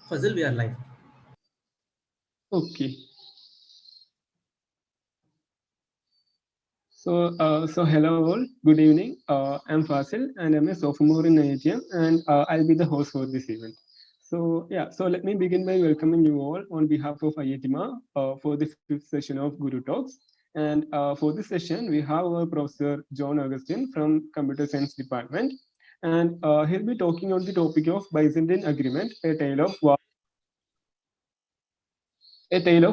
Fazil, we are live. Okay. So hello all. Good evening. I'm Fasil, and I'm a sophomore in IITM, and I'll be the host for this event. So let me begin by welcoming you all on behalf of IITMA for the fifth session of Guru Talks. And for this session, we have our Professor John Augustine from Computer Science Department, and he'll be talking on the topic of Byzantine Agreement, a tale of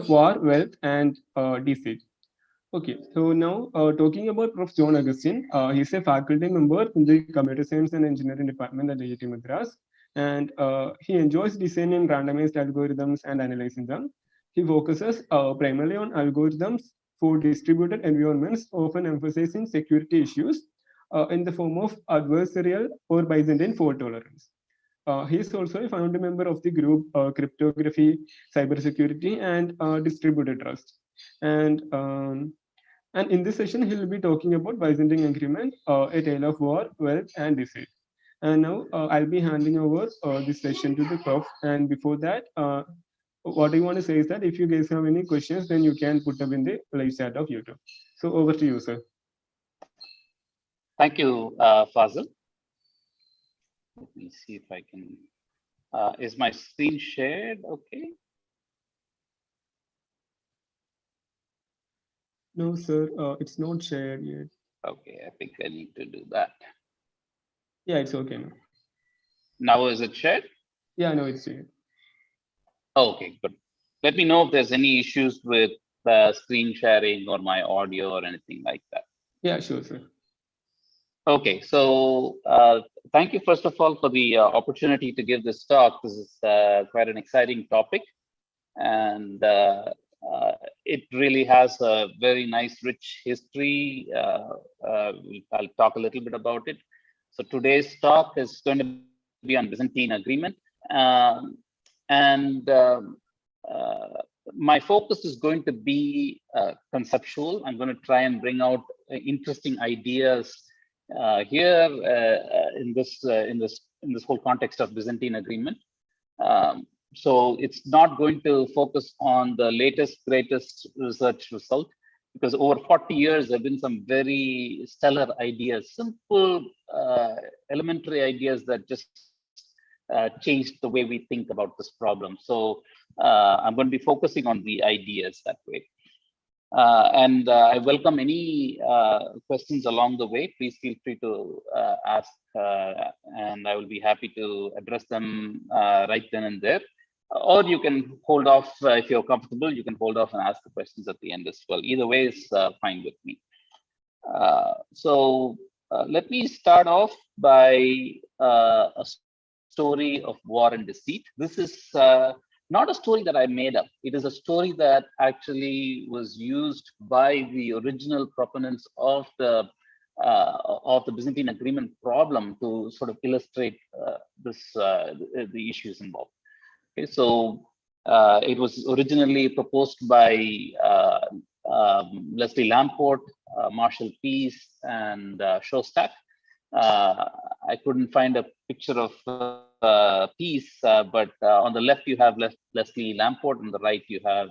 war, wealth, and deceit. Okay, so now talking about Prof. John Augustine, he's a faculty member in the Computer Science and Engineering Department at IIT Madras, and he enjoys designing randomized algorithms and analyzing them. He focuses primarily on algorithms for distributed environments, often emphasizing security issues in the form of adversarial or Byzantine fault tolerance. He is also a founding member of the group Cryptography, Cybersecurity, and Distributed Trust. And and in this session, he will be talking about Byzantine Agreement, a tale of war, wealth, and deceit. And now I'll be handing over this session to the prof. And before that, what I want to say is that if you guys have any questions, then you can put them in the live chat of YouTube. So over to you, sir. Thank you, Fazil. Let me see if I can. Is my screen shared? Okay. No, sir, it's not shared yet. Okay, I think I need to do that. Yeah, it's okay now. Now is it shared? Yeah, no, it's shared. Okay, good. Let me know if there's any issues with screen sharing or my audio or anything like that. Yeah, sure, sir. Okay, so thank you first of all for the opportunity to give this talk. This is quite an exciting topic, and it really has a very nice, rich history. I'll talk a little bit about it. So today's talk is going to be on Byzantine Agreement, and my focus is going to be conceptual. I'm going to try and bring out interesting ideas here in this whole context of Byzantine Agreement. So it's not going to focus on the latest, greatest research result, because over 40 years, there have been some very stellar ideas, simple, elementary ideas that just changed the way we think about this problem. So I'm going to be focusing on the ideas that way. And I welcome any questions along the way. Please feel free to ask, and I will be happy to address them right then and there. Or you can hold off if you're comfortable. You can hold off and ask the questions at the end as well. Either way is fine with me. So let me start off by a story of war and deceit. This is not a story that I made up. It is a story that actually was used by the original proponents of the Byzantine Agreement problem to sort of illustrate the issues involved. Okay, so it was originally proposed by Leslie Lamport, Marshall Pease, and Shostak. I couldn't find a picture of Pease, but on the left you have Leslie Lamport, on the right you have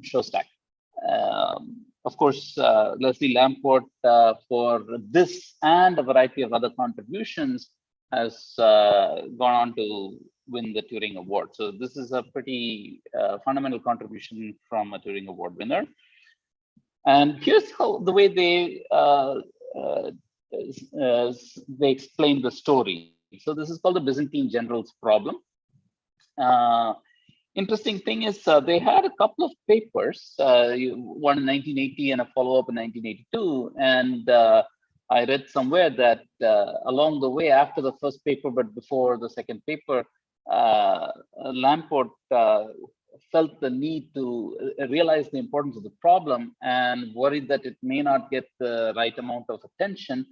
Shostak. Of course, Leslie Lamport, for this and a variety of other contributions, has gone on to win the Turing Award. So this is a pretty fundamental contribution from a Turing Award winner. And here's how the way they explain the story. So this is called the Byzantine generals problem. Interesting thing is they had a couple of papers, one in 1980 and a follow-up in 1982. And I read somewhere that along the way, after the first paper, but before the second paper, Lamport felt the need to realize the importance of the problem and worried that it may not get the right amount of attention.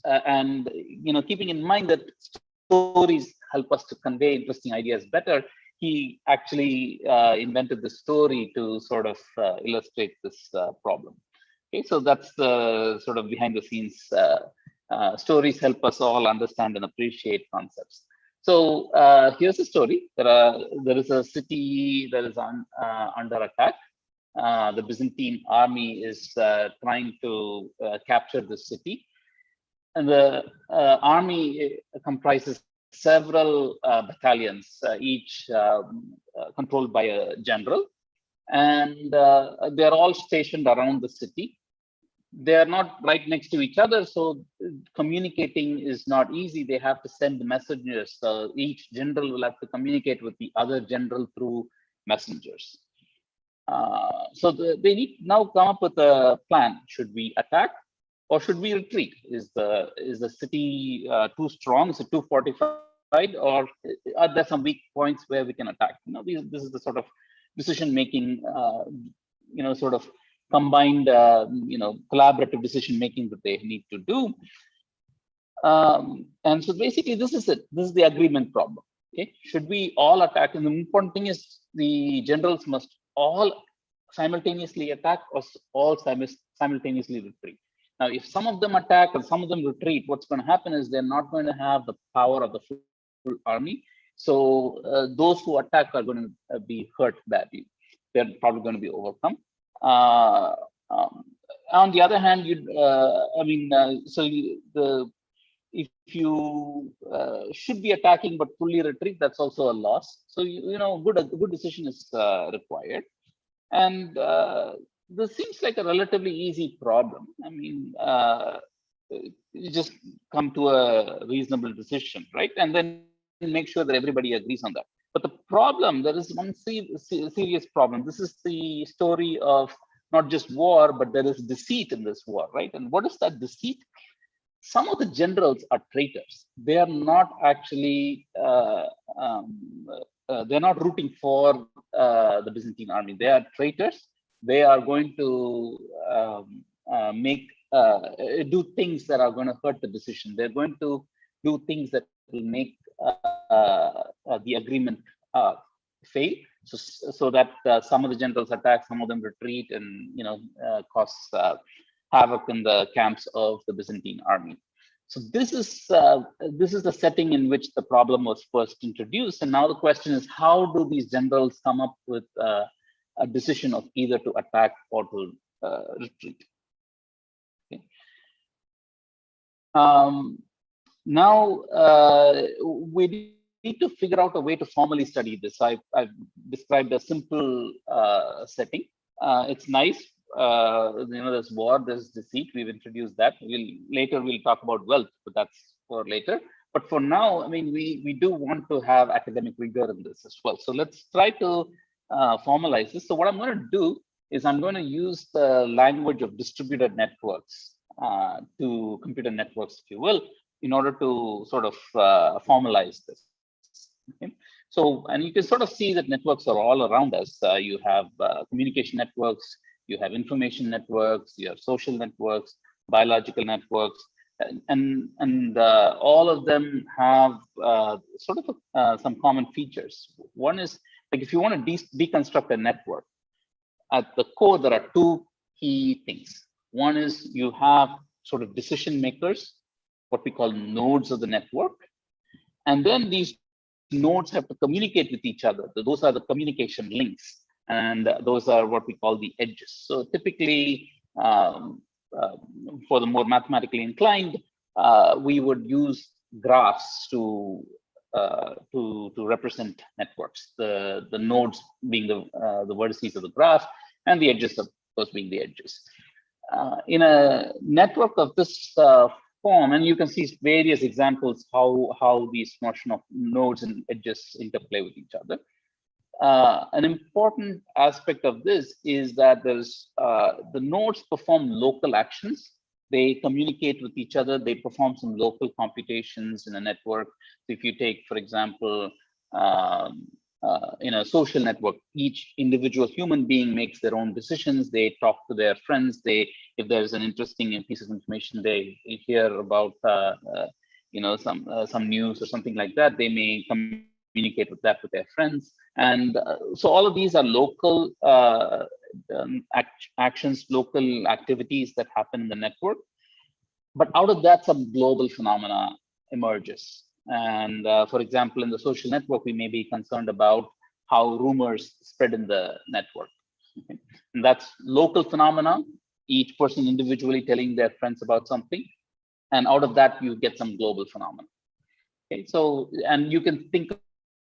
And keeping in mind that stories help us to convey interesting ideas better, he actually invented the story to sort of illustrate this problem. Okay, so that's the sort of behind the scenes. Stories help us all understand and appreciate concepts. So here's the story. There is a city that is under attack. The Byzantine army is trying to capture the city. And the army comprises several battalions, each controlled by a general. And they're all stationed around the city. They're not right next to each other, so communicating is not easy. They have to send messengers. So each general will have to communicate with the other general through messengers. So they need to now come up with a plan. Should we attack or should we retreat? Is the city too strong? Is it too fortified, or are there some weak points where we can attack? This is the sort of decision making, sort of combined, collaborative decision making that they need to do. And so basically, this is it. This is the agreement problem. Okay, should we all attack? And the important thing is the generals must all simultaneously attack or all simultaneously retreat. Now, if some of them attack and some of them retreat, what's going to happen is they're not going to have the power of the full army. So those who attack are going to be hurt badly. They're probably going to be overcome. On the other hand, if you should be attacking but fully retreat, that's also a loss. So a good decision is required. And this seems like a relatively easy problem. I mean, you just come to a reasonable decision, right? And then make sure that everybody agrees on that. But the problem, there is one serious problem. This is the story of not just war, but there is deceit in this war, right? And what is that deceit? Some of the generals are traitors. They are not actually, they're not rooting for the Byzantine army. They are traitors. They are going to do things that are going to hurt the decision. They're going to do things that will make the agreement fail. So that some of the generals attack, some of them retreat, and cause havoc in the camps of the Byzantine army. So this is the setting in which the problem was first introduced, and now the question is, how do these generals come up with a decision of either to attack or to retreat? Okay. Now we need to figure out a way to formally study this. I've described a simple setting. It's nice. There's war, there's deceit. We've introduced that. Later we'll talk about wealth, but that's for later. But for now, I mean, we do want to have academic rigor in this as well. So let's try to formalize this. So what I'm going to do is I'm going to use the language of distributed networks, to computer networks, if you will, in order to sort of formalize this. Okay. So, and you can sort of see that networks are all around us. You have communication networks, you have information networks, you have social networks, biological networks, and all of them have sort of some common features. One is, like, if you want to deconstruct a network, at the core there are two key things. One is you have sort of decision makers, what we call nodes of the network, and then these nodes have to communicate with each other. Those are the communication links, and those are what we call the edges. So typically, for the more mathematically inclined, we would use graphs to represent networks. The nodes being the vertices of the graph, and the edges, of course, being the edges. In a network of this form, and you can see various examples how these notion of nodes and edges interplay with each other. An important aspect of this is that there's the nodes perform local actions. They communicate with each other. They perform some local computations in a network. So if you take, for example, in a social network, each individual human being makes their own decisions. They talk to their friends. If there's an interesting piece of information they hear about, some news or something like that, they may communicate with that with their friends. And so all of these are local actions, local activities that happen in the network. But out of that, some global phenomena emerges. And for example, in the social network, we may be concerned about how rumors spread in the network. Okay? And that's local phenomena, each person individually telling their friends about something. And out of that, you get some global phenomena. Okay, so, and you can think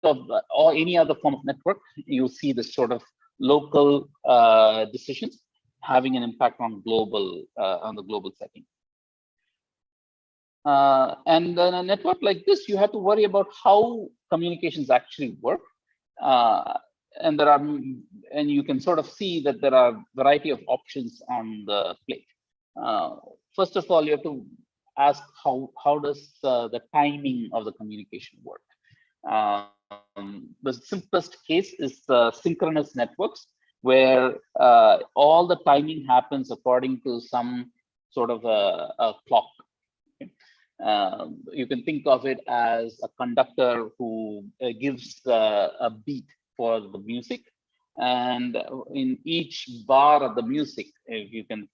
of or any other form of network, you see this sort of local decisions having an impact on the global setting. And in a network like this, you have to worry about how communications actually work. And you can sort of see that there are a variety of options on the plate. First of all, you have to ask how does the timing of the communication work. The simplest case is synchronous networks, where all the timing happens according to some sort of a clock. You can think of it as a conductor who gives a beat for the music, and in each bar of the music, if you can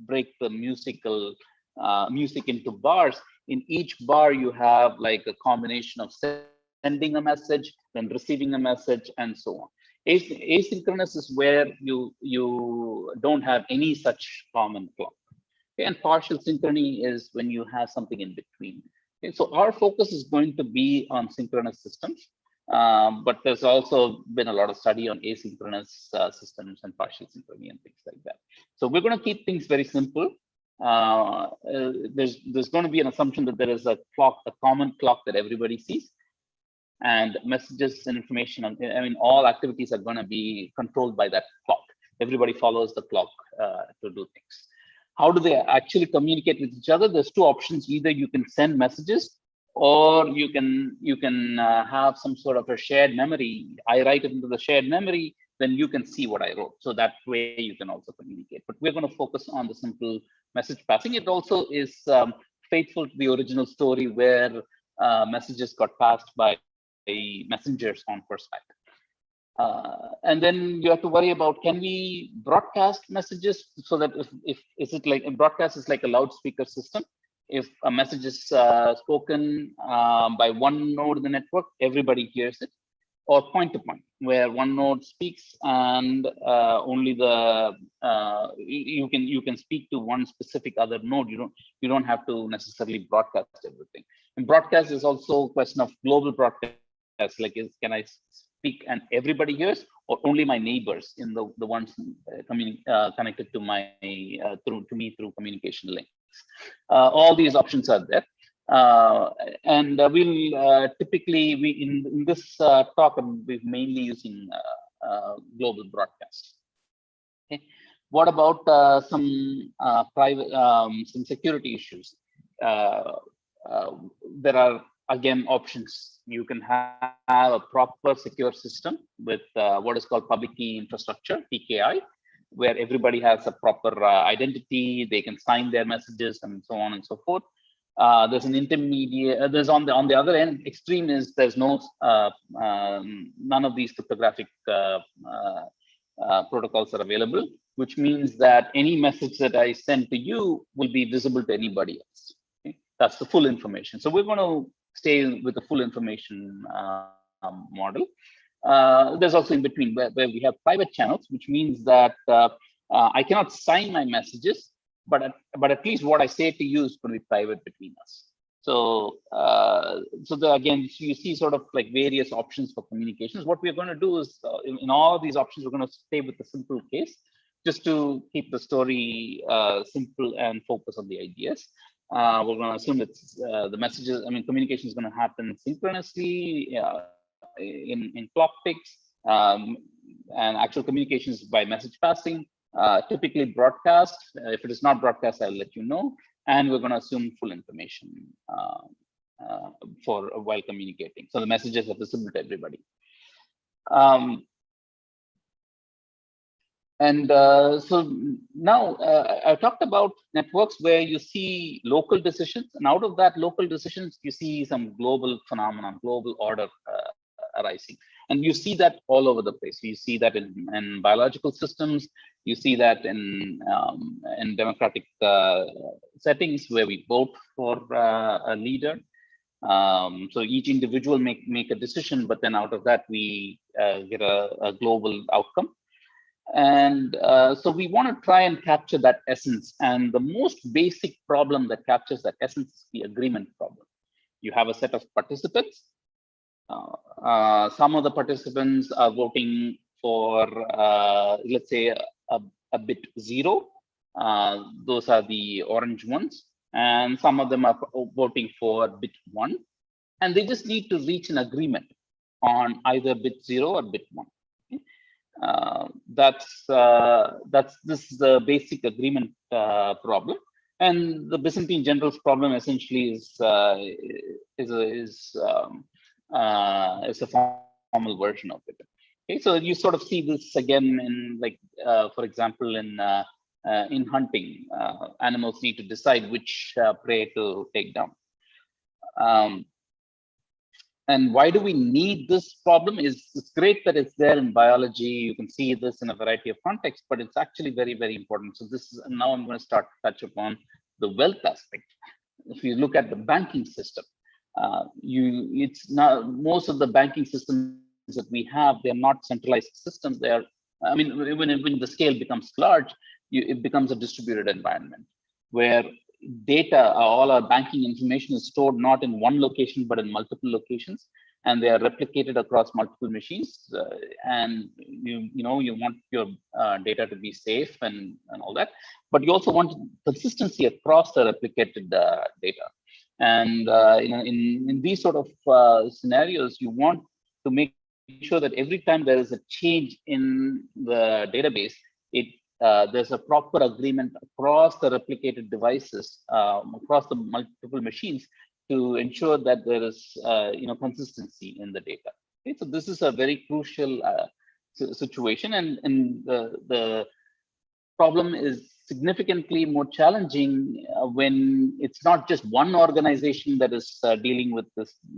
break the music into bars, in each bar you have like a combination of sending a message, then receiving a message, and so on. Asynchronous is where you don't have any such common clock. Okay, and partial synchrony is when you have something in between. Okay, so our focus is going to be on synchronous systems, but there's also been a lot of study on asynchronous systems and partial synchrony and things like that. So we're going to keep things very simple. There's going to be an assumption that there is a clock, a common clock that everybody sees, and messages and information. I mean, all activities are going to be controlled by that clock. Everybody follows the clock to do things. How do they actually communicate with each other? There's two options. Either you can send messages, or you can have some sort of a shared memory. I write it into the shared memory, then you can see what I wrote. So that way you can also communicate. But we're going to focus on the simple message passing. It also is faithful to the original story, where messages got passed by messengers on horseback. And then you have to worry about, can we broadcast messages so that if is it like a broadcast is like a loudspeaker system. If a message is spoken by one node in the network, everybody hears it, or point to point, where one node speaks and only the you can speak to one specific other node. You don't have to necessarily broadcast everything. And broadcast is also a question of global broadcast. Like, can I speak and everybody hears, or only my neighbors in the ones connected to my to me through communication links? All these options are there, and we'll typically in this talk we're mainly using global broadcast. Okay, what about some private some security issues? There are again options. You can have a proper secure system with what is called public key infrastructure, PKI, where everybody has a proper identity, they can sign their messages and so on and so forth. There's an intermediate, there's on the other end, extreme is there's no, none of these cryptographic protocols are available, which means that any message that I send to you will be visible to anybody else. Okay? That's the full information. So we're going to stay with the full information model. There's also in between where we have private channels, which means that I cannot sign my messages, but at least what I say to you is going to be private between us. So again, you see sort of like various options for communications. What we're going to do is in all of these options, we're going to stay with the simple case, just to keep the story simple and focus on the ideas. We're going to assume that the messages, communication is going to happen synchronously in clock ticks, and actual communications by message passing, typically broadcast. If it is not broadcast, I'll let you know. And we're going to assume full information for while communicating. So the messages are visible to everybody. So now I talked about networks where you see local decisions, and out of that local decisions, you see some global phenomenon, global order arising. And you see that all over the place. You see that in biological systems. You see that in democratic settings where we vote for a leader. So each individual make a decision, but then out of that we get a global outcome. And so we want to try and capture that essence. And the most basic problem that captures that essence is the agreement problem. You have a set of participants. Some of the participants are voting for, let's say, a bit 0. Those are the orange ones. And some of them are voting for bit 1. And they just need to reach an agreement on either bit 0 or bit 1. Okay? This is the basic agreement problem. And the Byzantine generals problem essentially is a formal version of it. Okay, so you sort of see this again in, like, for example, in hunting, animals need to decide which prey to take down. And why do we need this problem? It's great that it's there in biology. You can see this in a variety of contexts, but it's actually very, very important. So this is, now I'm going to start to touch upon the wealth aspect. If you look at the banking system, it's not, most of the banking systems that we have, they're not centralized systems. They are, I mean, when the scale becomes large, it becomes a distributed environment where data, all our banking information is stored not in one location, but in multiple locations, and they are replicated across multiple machines. And you want your data to be safe and all that, but you also want consistency across the replicated data. And in these sort of scenarios, you want to make sure that every time there is a change in the database, there's a proper agreement across the replicated devices, across the multiple machines, to ensure that there is consistency in the data. Okay, so this is a very crucial situation, and the problem is significantly more challenging when it's not just one organization that is dealing with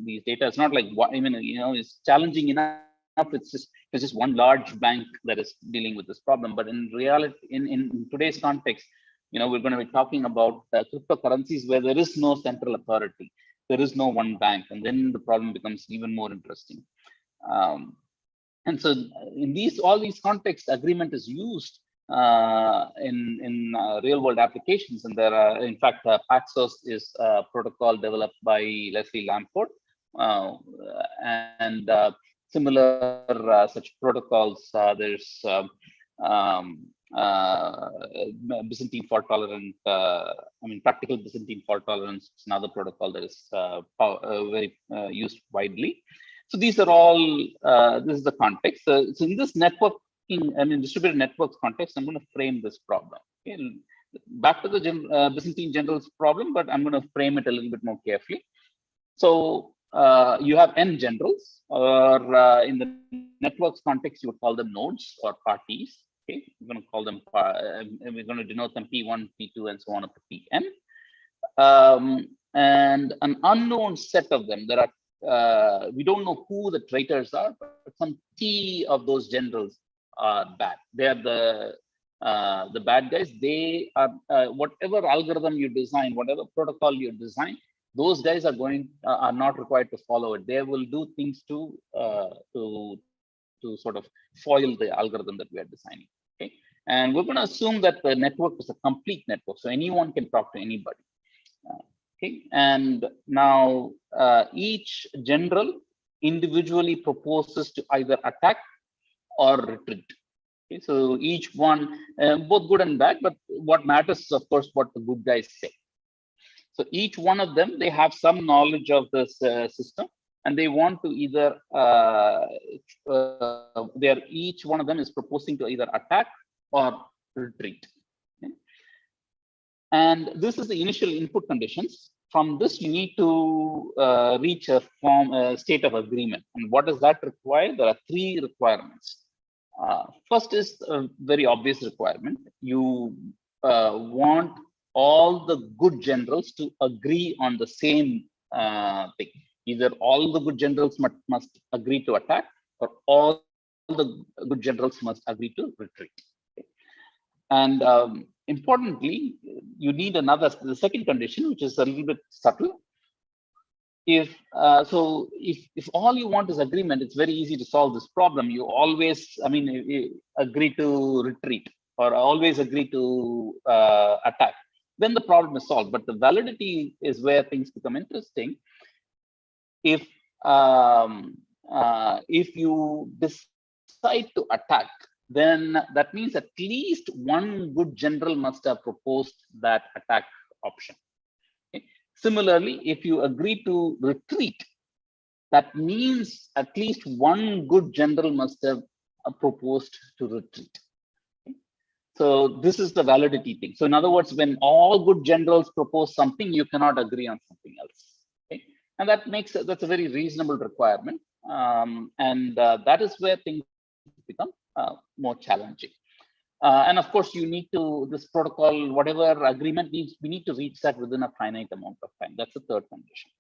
these data. It's not like it's challenging enough. It's just one large bank that is dealing with this problem. But in reality, in today's context, we're going to be talking about cryptocurrencies where there is no central authority, there is no one bank, and then the problem becomes even more interesting. And so in all these contexts, agreement is used in real world applications. And there are, in fact, Paxos is a protocol developed by Leslie Lamport, and similar such protocols. There's Byzantine fault tolerant, practical Byzantine fault tolerance is another protocol that is very used widely. So these are all, this is the context. So in this networking, distributed networks context, I'm going to frame this problem. Okay? Back to the Byzantine generals problem, but I'm going to frame it a little bit more carefully. So you have n generals, or in the networks context, you would call them nodes or parties. Okay, we're going to call them, we're going to denote them P1, P2, and so on up to Pn. And an unknown set of them. There are, we don't know who the traitors are, but some T of those generals are bad. They are the bad guys. They are whatever algorithm you design, whatever protocol you design, those guys are not required to follow it. They will do things to sort of foil the algorithm that we are designing. Okay, and we're going to assume that the network is a complete network, so anyone can talk to anybody. Okay, and now each general individually proposes to either attack or retreat. Okay, so each one, both good and bad, but what matters is, of course, what the good guys say. So each one of them, they have some knowledge of this system, and they want to either, each one of them is proposing to either attack or retreat. Okay? And this is the initial input conditions. From this, you need to reach a state of agreement. And what does that require? There are 3 requirements. First is a very obvious requirement. You want all the good generals to agree on the same thing. Either all the good generals must agree to attack, or all the good generals must agree to retreat. Okay? And importantly, you need the second condition, which is a little bit subtle. if all you want is agreement, it's very easy to solve this problem. You always, agree to retreat or always agree to attack. Then the problem is solved. But the validity is where things become interesting. If you decide to attack, then that means at least one good general must have proposed that attack option. Okay? Similarly, if you agree to retreat, that means at least one good general must have proposed to retreat. Okay? So this is the validity thing. So in other words, when all good generals propose something, you cannot agree on something else. Okay? And that's a very reasonable requirement. That is where things become more challenging. And of course, you need to, this protocol, whatever agreement needs, we need to reach that within a finite amount of time. That's the third condition.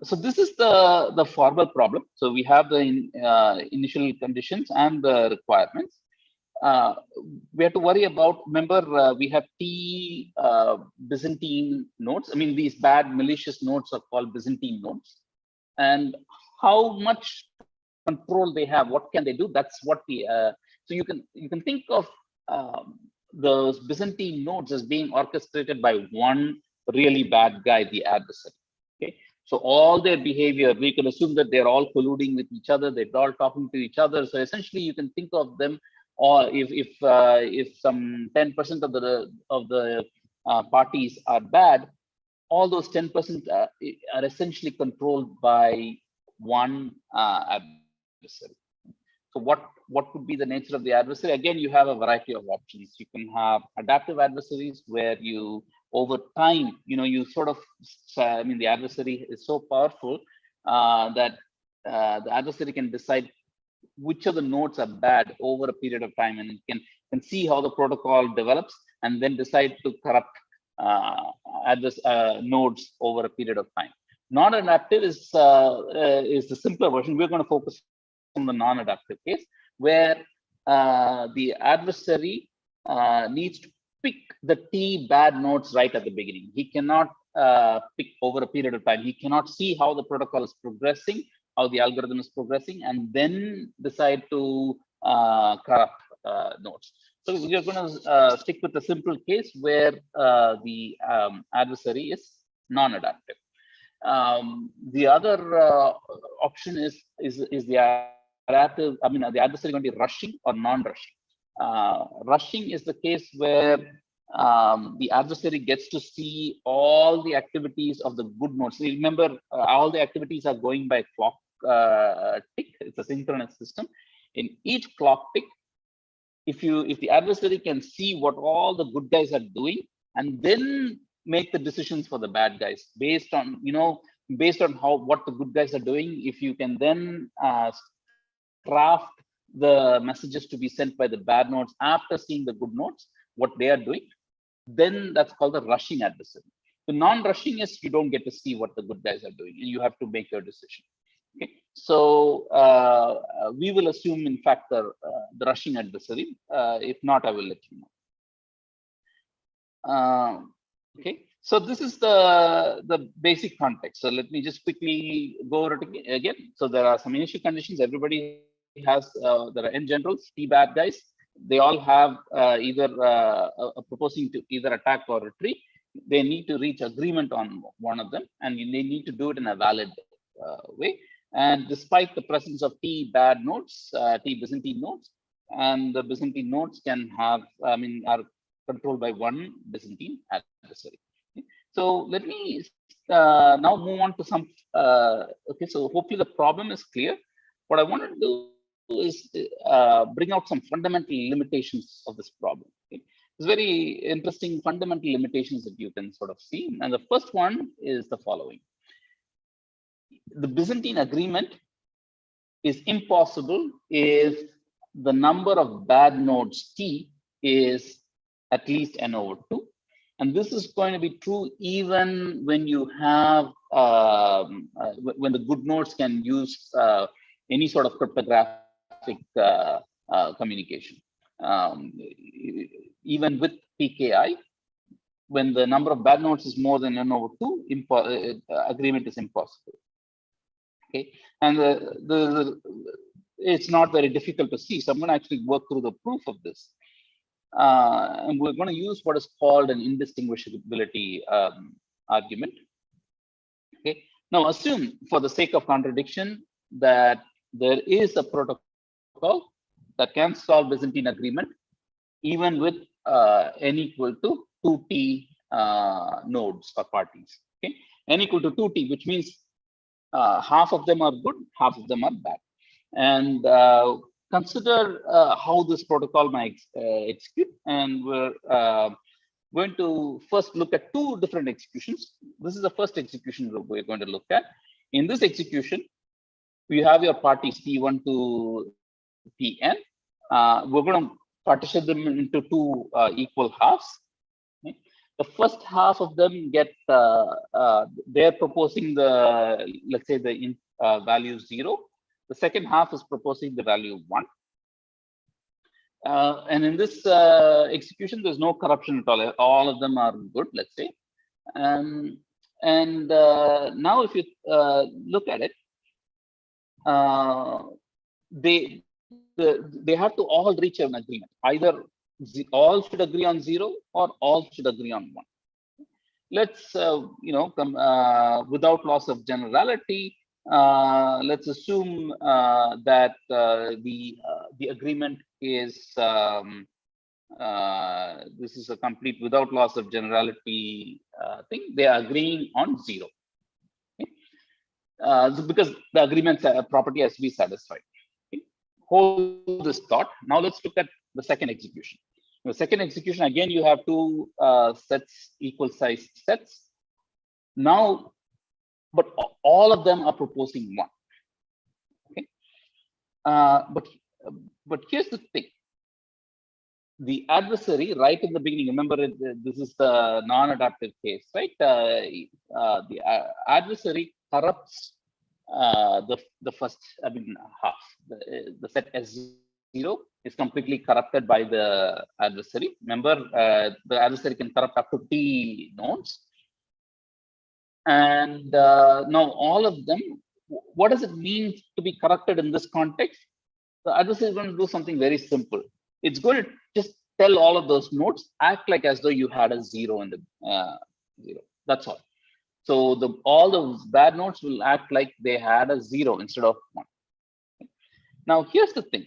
So this is the formal problem. So we have the initial conditions and the requirements. We have to worry about, remember, we have T Byzantine nodes. I mean, these bad malicious nodes are called Byzantine nodes. And how much control they have, what can they do? That's what we, so you can think of those Byzantine nodes as being orchestrated by one really bad guy, the adversary. Okay, so all their behavior, we can assume that they're all colluding with each other, they're all talking to each other. So essentially, you can think of them, or if some 10% of the parties are bad, all those 10% are essentially controlled by one adversary. So what could be the nature of the adversary? Again, you have a variety of options. You can have adaptive adversaries where you, over time, you sort of, the adversary is so powerful that the adversary can decide which of the nodes are bad over a period of time, and it can see how the protocol develops and then decide to corrupt nodes over a period of time. Non-adaptive is the simpler version. We're going to focus on the non-adaptive case, where the adversary needs to pick the T bad nodes right at the beginning. He cannot pick over a period of time. He cannot see how the protocol is progressing, how the algorithm is progressing, and then decide to corrupt nodes. So we're going to stick with a simple case where the adversary is non-adaptive. The other option is the adaptive. The adversary going to be rushing or non-rushing. Rushing is the case where the adversary gets to see all the activities of the good nodes. So remember, all the activities are going by clock tick. It's a synchronous system. In each clock tick, if the adversary can see what all the good guys are doing and then make the decisions for the bad guys based on what the good guys are doing, if you can then craft the messages to be sent by the bad nodes after seeing the good nodes, what they are doing, then that's called the rushing adversary. The non-rushing is you don't get to see what the good guys are doing and you have to make your decision. Okay, so we will assume, in fact, the rushing adversary. If not, I will let you know. Okay, so this is the basic context. So let me just quickly go over it again. So there are some initial conditions. Everybody has, there are n generals, T bad guys. They all have either proposing to either attack or retreat. They need to reach agreement on one of them, and they need to do it in a valid way. And despite the presence of T bad nodes, T Byzantine nodes, and the Byzantine nodes can have, are controlled by one Byzantine adversary. Okay. So let me now move on to some, okay, so hopefully the problem is clear. What I want to do is bring out some fundamental limitations of this problem. Okay. It's very interesting fundamental limitations that you can sort of see. And the first one is the following. The Byzantine agreement is impossible if the number of bad nodes T is at least n over 2. And this is going to be true even when you have, when the good nodes can use any sort of cryptographic communication. Even with PKI, when the number of bad nodes is more than n over 2, agreement is impossible. Okay, and it's not very difficult to see. So I'm going to actually work through the proof of this. And we're going to use what is called an indistinguishability argument. Okay. Now assume, for the sake of contradiction, that there is a protocol that can solve Byzantine agreement even with n equal to 2t nodes or parties. Okay, n equal to 2t, which means half of them are good, half of them are bad. And consider how this protocol might execute. And we're going to first look at two different executions. This is the first execution we're going to look at. In this execution, you have your parties P1 to Pn. We're going to partition them into two equal halves. Okay. The first half of them get, they're proposing the, let's say the value 0. The second half is proposing the value 1. And in this execution, there's no corruption at all. All of them are good, let's say. And now if you look at it, they have to all reach an agreement. Either all should agree on 0 or all should agree on 1. Let's without loss of generality, let's assume that the agreement is this is a complete without loss of generality thing. They are agreeing on 0. Okay? So because the agreement property has to be satisfied. Okay? Hold this thought. Now let's look at the second execution. In the second execution, again, you have two sets, equal size sets. Now, but all of them are proposing 1. Okay. But here's the thing. The adversary, right in the beginning, remember this is the non-adaptive case, right? The adversary corrupts the first, half. The set S0 is completely corrupted by the adversary. Remember, the adversary can corrupt up to t nodes. And now all of them, what does it mean to be corrupted in this context? The adversary is going to do something very simple. It's going to just tell all of those nodes, act like as though you had a 0 in the 0. That's all. So all the bad nodes will act like they had a 0 instead of 1. Now here's the thing.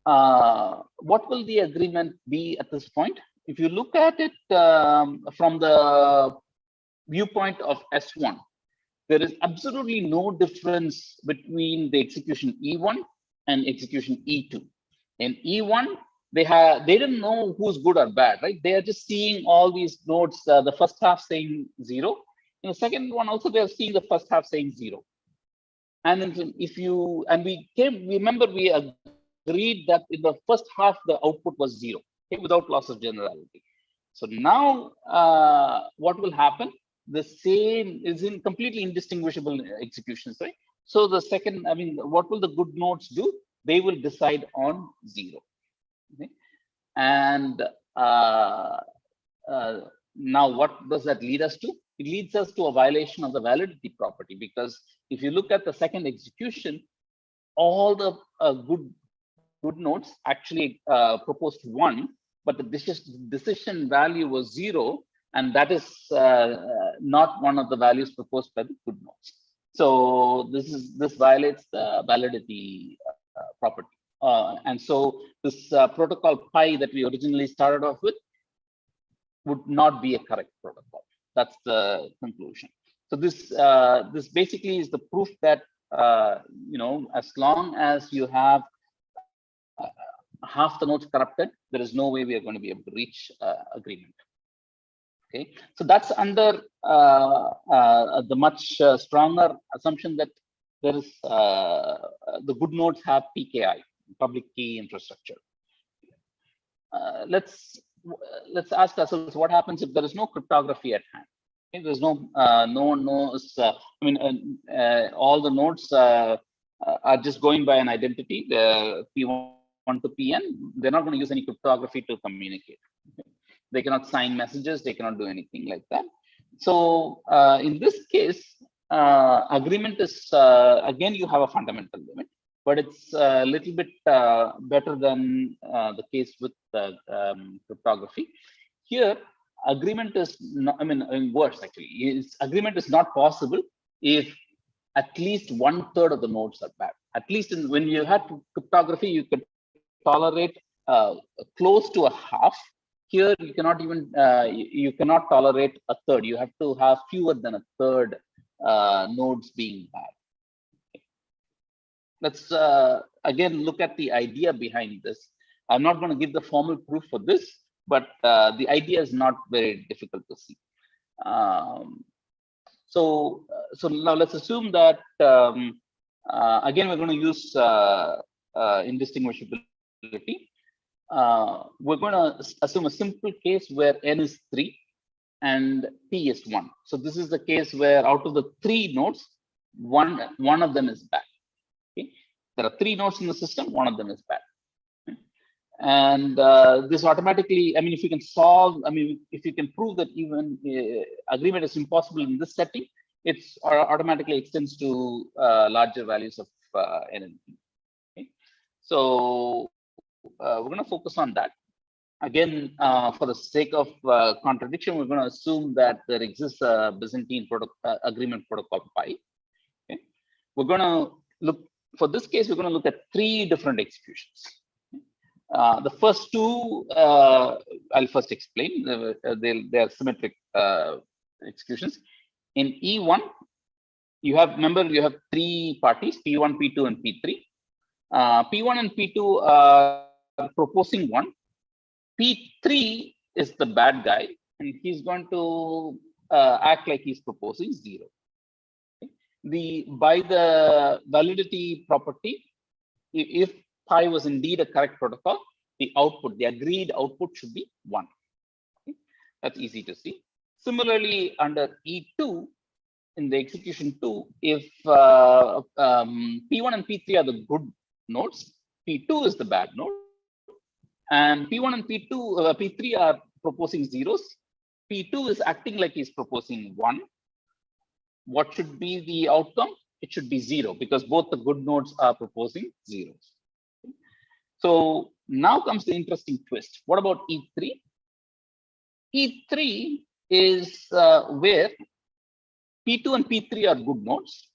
What will the agreement be at this point? If you look at it from the viewpoint of S1, there is absolutely no difference between the execution E1 and execution E2. In E1, they didn't know who's good or bad, right? They are just seeing all these nodes, the first half saying 0. In the second one also, they are seeing the first half saying 0. And remember we agreed that in the first half, the output was 0, okay, without loss of generality. So now what will happen? The same is in completely indistinguishable executions, right? So the second, what will the good nodes do? They will decide on 0. Okay? And now what does that lead us to? It leads us to a violation of the validity property, because if you look at the second execution, all the good nodes actually proposed 1, but the decision value was 0, and that is not one of the values proposed by the good nodes. So this violates the validity property. And so this protocol pi that we originally started off with would not be a correct protocol. That's the conclusion. So this basically is the proof that as long as you have half the nodes corrupted, there is no way we are going to be able to reach agreement. Okay, so that's under the much stronger assumption that there is the good nodes have PKI, public key infrastructure. Let's ask ourselves what happens if there is no cryptography at hand. Okay, there's no one knows. All the nodes are just going by an identity, the P1 to Pn. They're not going to use any cryptography to communicate. Okay. They cannot sign messages. They cannot do anything like that. So in this case, agreement is, again, you have a fundamental limit, but it's a little bit better than the case with cryptography. Here, agreement is not, I mean worse actually. Agreement is not possible if at least 1/3 of the nodes are bad. At least when you had cryptography, you could tolerate close to a half. Here, you cannot even you cannot tolerate a third. You have to have fewer than a third nodes being bad. Let's again look at the idea behind this. I'm not going to give the formal proof for this, but the idea is not very difficult to see. So now let's assume that again we're going to use indistinguishability. We're going to assume a simple case where n is 3 and p is 1. So this is the case where out of the 3 nodes, one of them is bad. Okay? There are 3 nodes in the system, one of them is bad. And this automatically, I mean, if you can solve, I mean, if you can prove that even agreement is impossible in this setting, it's automatically extends to larger values of n. Okay? So we're going to focus on that. Again, for the sake of contradiction, we're going to assume that there exists a Byzantine agreement protocol pi. Okay? We're going to look, for this case, we're going to look at 3 different executions. The first 2, I'll first explain. They are symmetric executions. In E1, you have, remember, you have 3 parties, P1, P2, and P3. P1 and P2 are proposing 1. P3 is the bad guy, and he's going to act like he's proposing 0. Okay? By the validity property, if pi was indeed a correct protocol, the output, the agreed output should be 1. Okay? That's easy to see. Similarly, under E2, in the execution 2, if P1 and P3 are the good nodes, P2 is the bad node, and P1 and P3 are proposing zeros. P2 is acting like he's proposing 1. What should be the outcome? It should be 0, because both the good nodes are proposing zeros. So now comes the interesting twist. What about E3? E3 is where P2 and P3 are good nodes.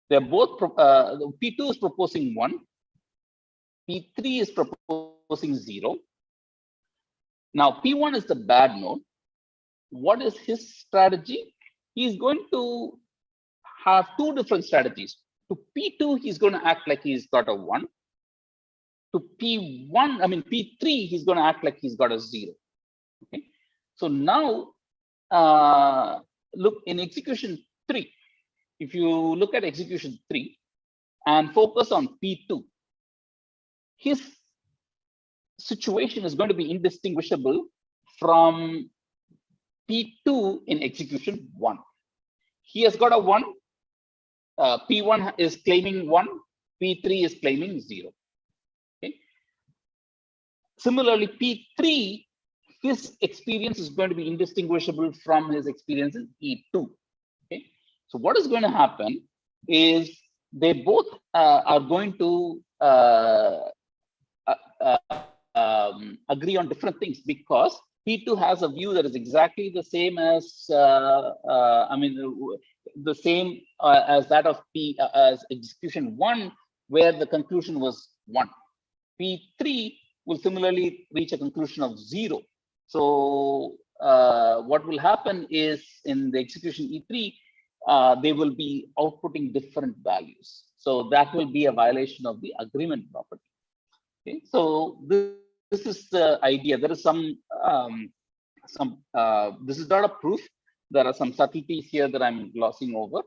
They're both, P2 is proposing 1. P3 is proposing 0. Now P1 is the bad node. What is his strategy? He's going to have 2 different strategies. To P2, he's going to act like he's got a 1. To P1, I mean P3, he's going to act like he's got a 0. Okay. So now, look in execution 3. If you look at execution 3 and focus on P2, his situation is going to be indistinguishable from P2 in execution 1. He has got a 1. P1 is claiming 1. P3 is claiming 0. Okay. Similarly, P3, his experience is going to be indistinguishable from his experience in E2. Okay. So what is going to happen is they both are going to agree on different things, because P2 has a view that is exactly the same as, I mean, the same as that of as execution 1, where the conclusion was 1. P3 will similarly reach a conclusion of 0. So what will happen is in the execution E3, they will be outputting different values. So that will be a violation of the agreement property. Okay, so this is the idea. There is some this is not a proof. There are some subtleties here that I'm glossing over.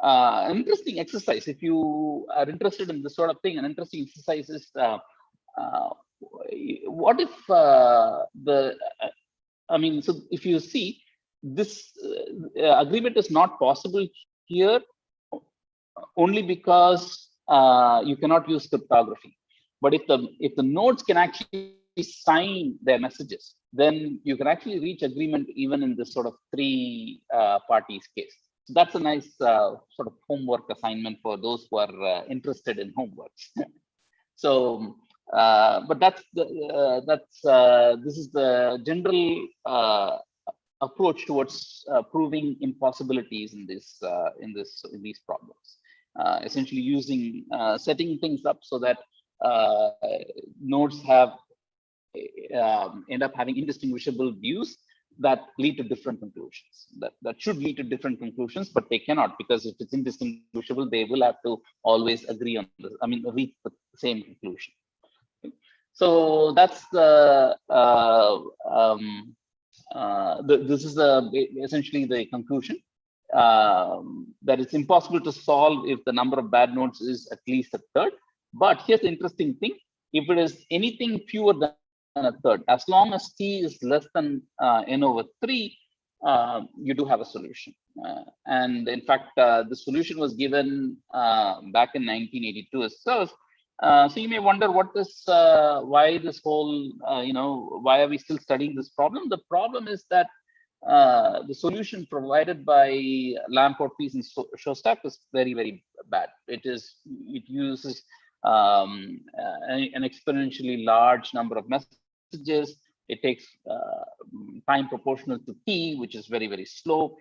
An interesting exercise, if you are interested in this sort of thing, an interesting exercise is what if I mean, so if you see this agreement is not possible here only because you cannot use cryptography. But if the nodes can actually sign their messages, then you can actually reach agreement even in this sort of three parties case. So that's a nice sort of homework assignment for those who are interested in homeworks. So, but this is the general approach towards proving impossibilities in these problems. Essentially, using setting things up so that nodes have end up having indistinguishable views that lead to different conclusions. That should lead to different conclusions, but they cannot, because if it's indistinguishable, they will have to always agree on this. I mean, reach the same conclusion. So that's the this is essentially the conclusion, that it's impossible to solve if the number of bad nodes is at least a third. But here's the interesting thing: if it is anything fewer than a third, as long as t is less than n over 3, you do have a solution. And in fact, the solution was given back in 1982 itself. So you may wonder what this, why this whole, why are we still studying this problem? The problem is that the solution provided by Lamport, Pease, and Shostak is very, very bad. It uses an exponentially large number of messages. It takes time proportional to t, which is very, very slow.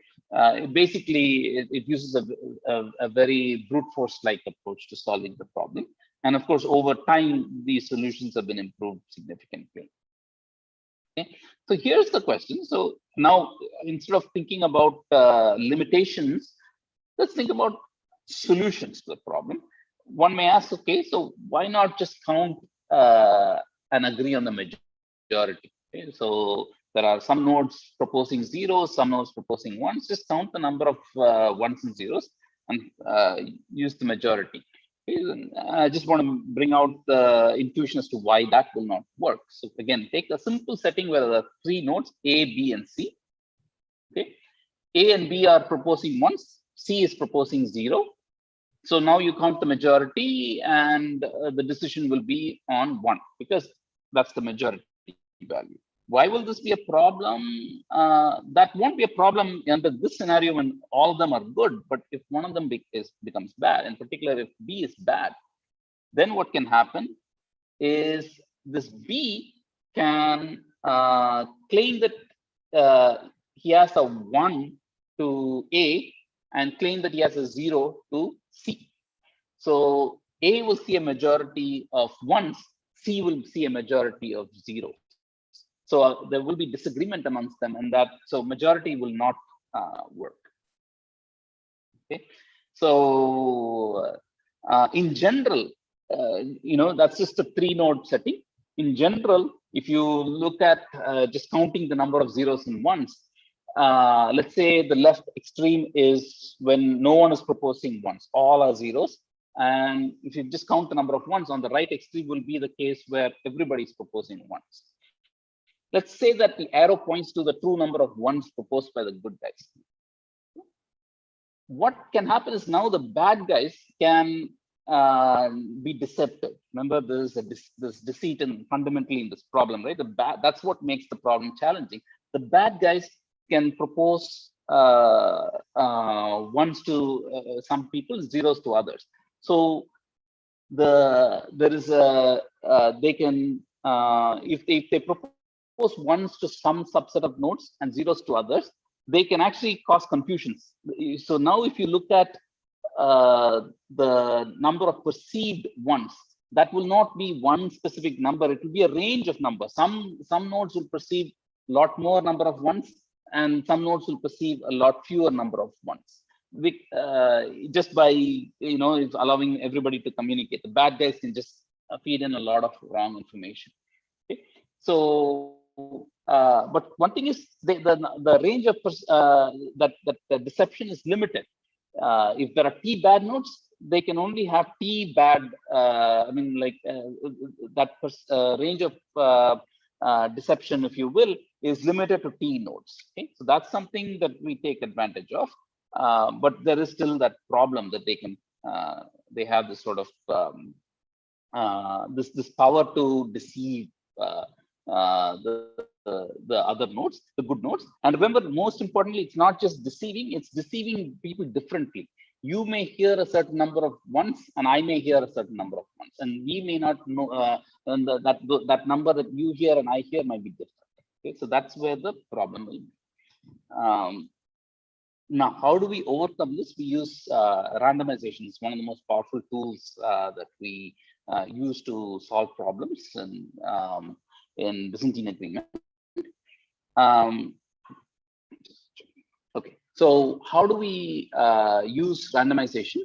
Basically, it uses a very brute force-like approach to solving the problem. And of course, over time, these solutions have been improved significantly. Okay, so here's the question. So now, instead of thinking about limitations, let's think about solutions to the problem. One may ask, okay, so why not just count and agree on the majority? Okay, so there are some nodes proposing zeros, some nodes proposing ones. Just count the number of ones and zeros and use the majority. I just want to bring out the intuition as to why that will not work. So again, take a simple setting where there are 3 nodes, A, B, and C. Okay, A and B are proposing ones, C is proposing 0. So now you count the majority, and the decision will be on 1, because that's the majority value. Why will this be a problem? That won't be a problem under this scenario when all of them are good, but if one of them becomes bad, in particular if B is bad, then what can happen is this B can claim that he has a 1 to A and claim that he has a 0 to C. So A will see a majority of ones, C will see a majority of zeros. So there will be disagreement amongst them, and so majority will not work. Okay, so in general, that's just a 3-node setting. In general, if you look at just counting the number of zeros and ones, let's say the left extreme is when no one is proposing ones, all are zeros. And if you just count the number of ones, on the right extreme will be the case where everybody is proposing ones. Let's say that the arrow points to the true number of ones proposed by the good guys. What can happen is now the bad guys can be deceptive. Remember, there's deceit fundamentally in this problem, right? That's what makes the problem challenging. The bad guys can propose ones to some people, zeros to others. So they can if they propose ones to some subset of nodes and zeros to others, they can actually cause confusions. So now if you look at the number of perceived ones, that will not be one specific number, it will be a range of numbers. Some nodes will perceive a lot more number of ones, and some nodes will perceive a lot fewer number of ones. Just by allowing everybody to communicate, the bad guys can just feed in a lot of wrong information. Okay? So but one thing is the range of that the deception is limited. If there are t bad nodes, they can only have t bad. Range of deception, if you will, is limited to t nodes. Okay, so that's something that we take advantage of. But there is still that problem that they have this sort of this power to deceive the other nodes, the good nodes. And remember, most importantly, it's not just deceiving, it's deceiving people differently. You may hear a certain number of ones, and I may hear a certain number of ones, and we may not know, and that number that you hear and I hear might be different. Okay, so that's where the problem will be. Now, how do we overcome this? We use randomization. It's one of the most powerful tools that we use to solve problems in Byzantine agreement. Okay, so how do we use randomization?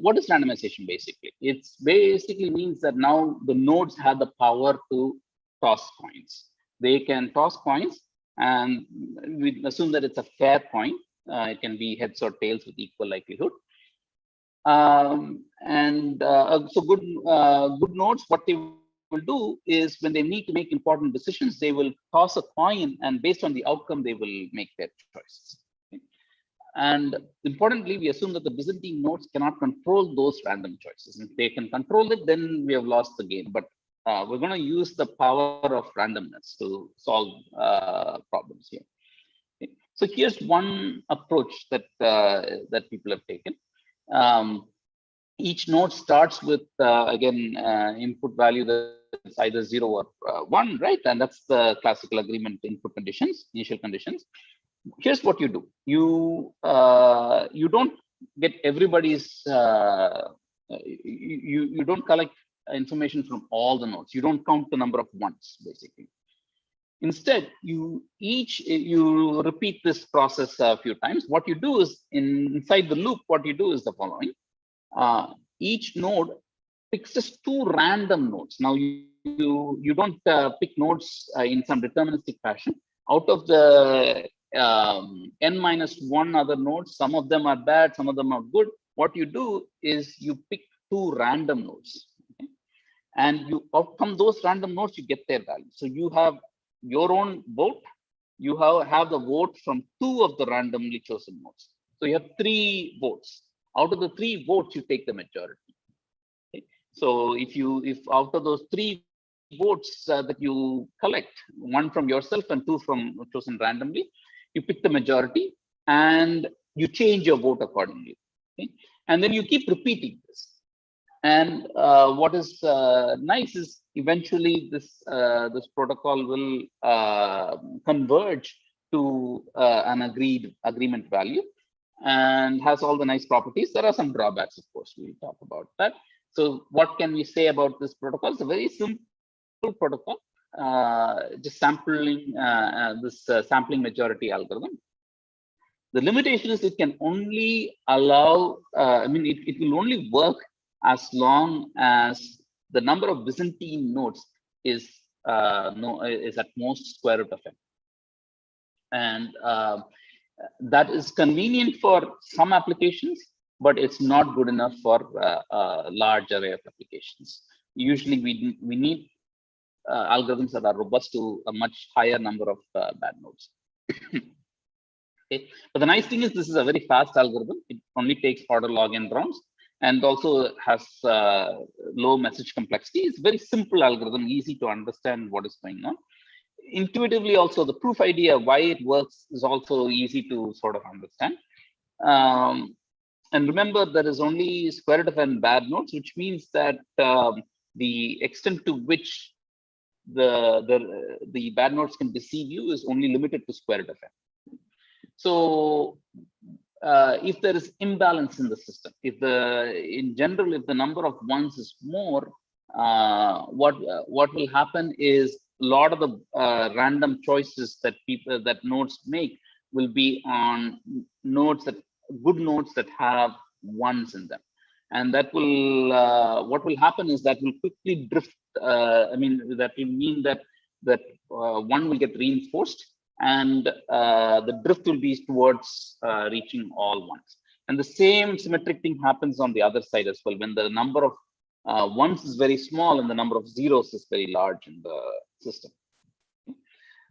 What is randomization basically? It's basically means that now the nodes have the power to toss coins. They can toss coins, and we assume that it's a fair coin. It can be heads or tails with equal likelihood. So good nodes, what they will do is when they need to make important decisions, they will toss a coin, and based on the outcome, they will make their choices. Okay? And importantly, we assume that the Byzantine nodes cannot control those random choices. If they can control it, then we have lost the game. But we're going to use the power of randomness to solve problems here. Okay. So here's one approach that that people have taken. Each node starts with again input value that's either 0 or 1, right? And that's the classical agreement input conditions, initial conditions. Here's what you do: you don't get everybody's you don't collect information from all the nodes. You don't count the number of ones, basically. Instead, you repeat this process a few times. What you do is inside the loop, what you do is the following. Each node picks just 2 random nodes. Now you don't pick nodes in some deterministic fashion. Out of the n-1 other nodes, some of them are bad, some of them are good. What you do is you pick 2 random nodes. Okay? And from those random nodes, you get their value. So you have your own vote. You have the vote from 2 of the randomly chosen nodes. So you have 3 votes. Out of the 3 votes, you take the majority. Okay? So if out of those 3 votes that you collect, 1 from yourself and 2 from chosen randomly, you pick the majority and you change your vote accordingly. Okay? And then you keep repeating this. And what is nice is eventually this protocol will converge to an agreement value, and has all the nice properties. There are some drawbacks, of course. We'll talk about that. So what can we say about this protocol? It's a very simple protocol, just sampling this sampling majority algorithm. The limitation is it can only allow, it will only work as long as the number of Byzantine nodes is at most square root of n. And that is convenient for some applications, but it's not good enough for a large array of applications. Usually we need algorithms that are robust to a much higher number of bad nodes. Okay. But the nice thing is this is a very fast algorithm. It only takes order log n rounds, and also has low message complexity. It's a very simple algorithm, easy to understand what is going on. Intuitively, also the proof idea why it works is also easy to sort of understand. And remember, there is only square root of n bad nodes, which means that the extent to which the bad nodes can deceive you is only limited to square root of n. So if there is imbalance in the system, in general, if the number of ones is more, what will happen is a lot of the random choices that nodes make will be on good nodes that have ones in them, and that will what will happen is that will quickly drift. That will mean that one will get reinforced, and the drift will be towards reaching all ones. And the same symmetric thing happens on the other side as well, when the number of ones is very small and the number of zeros is very large in the system.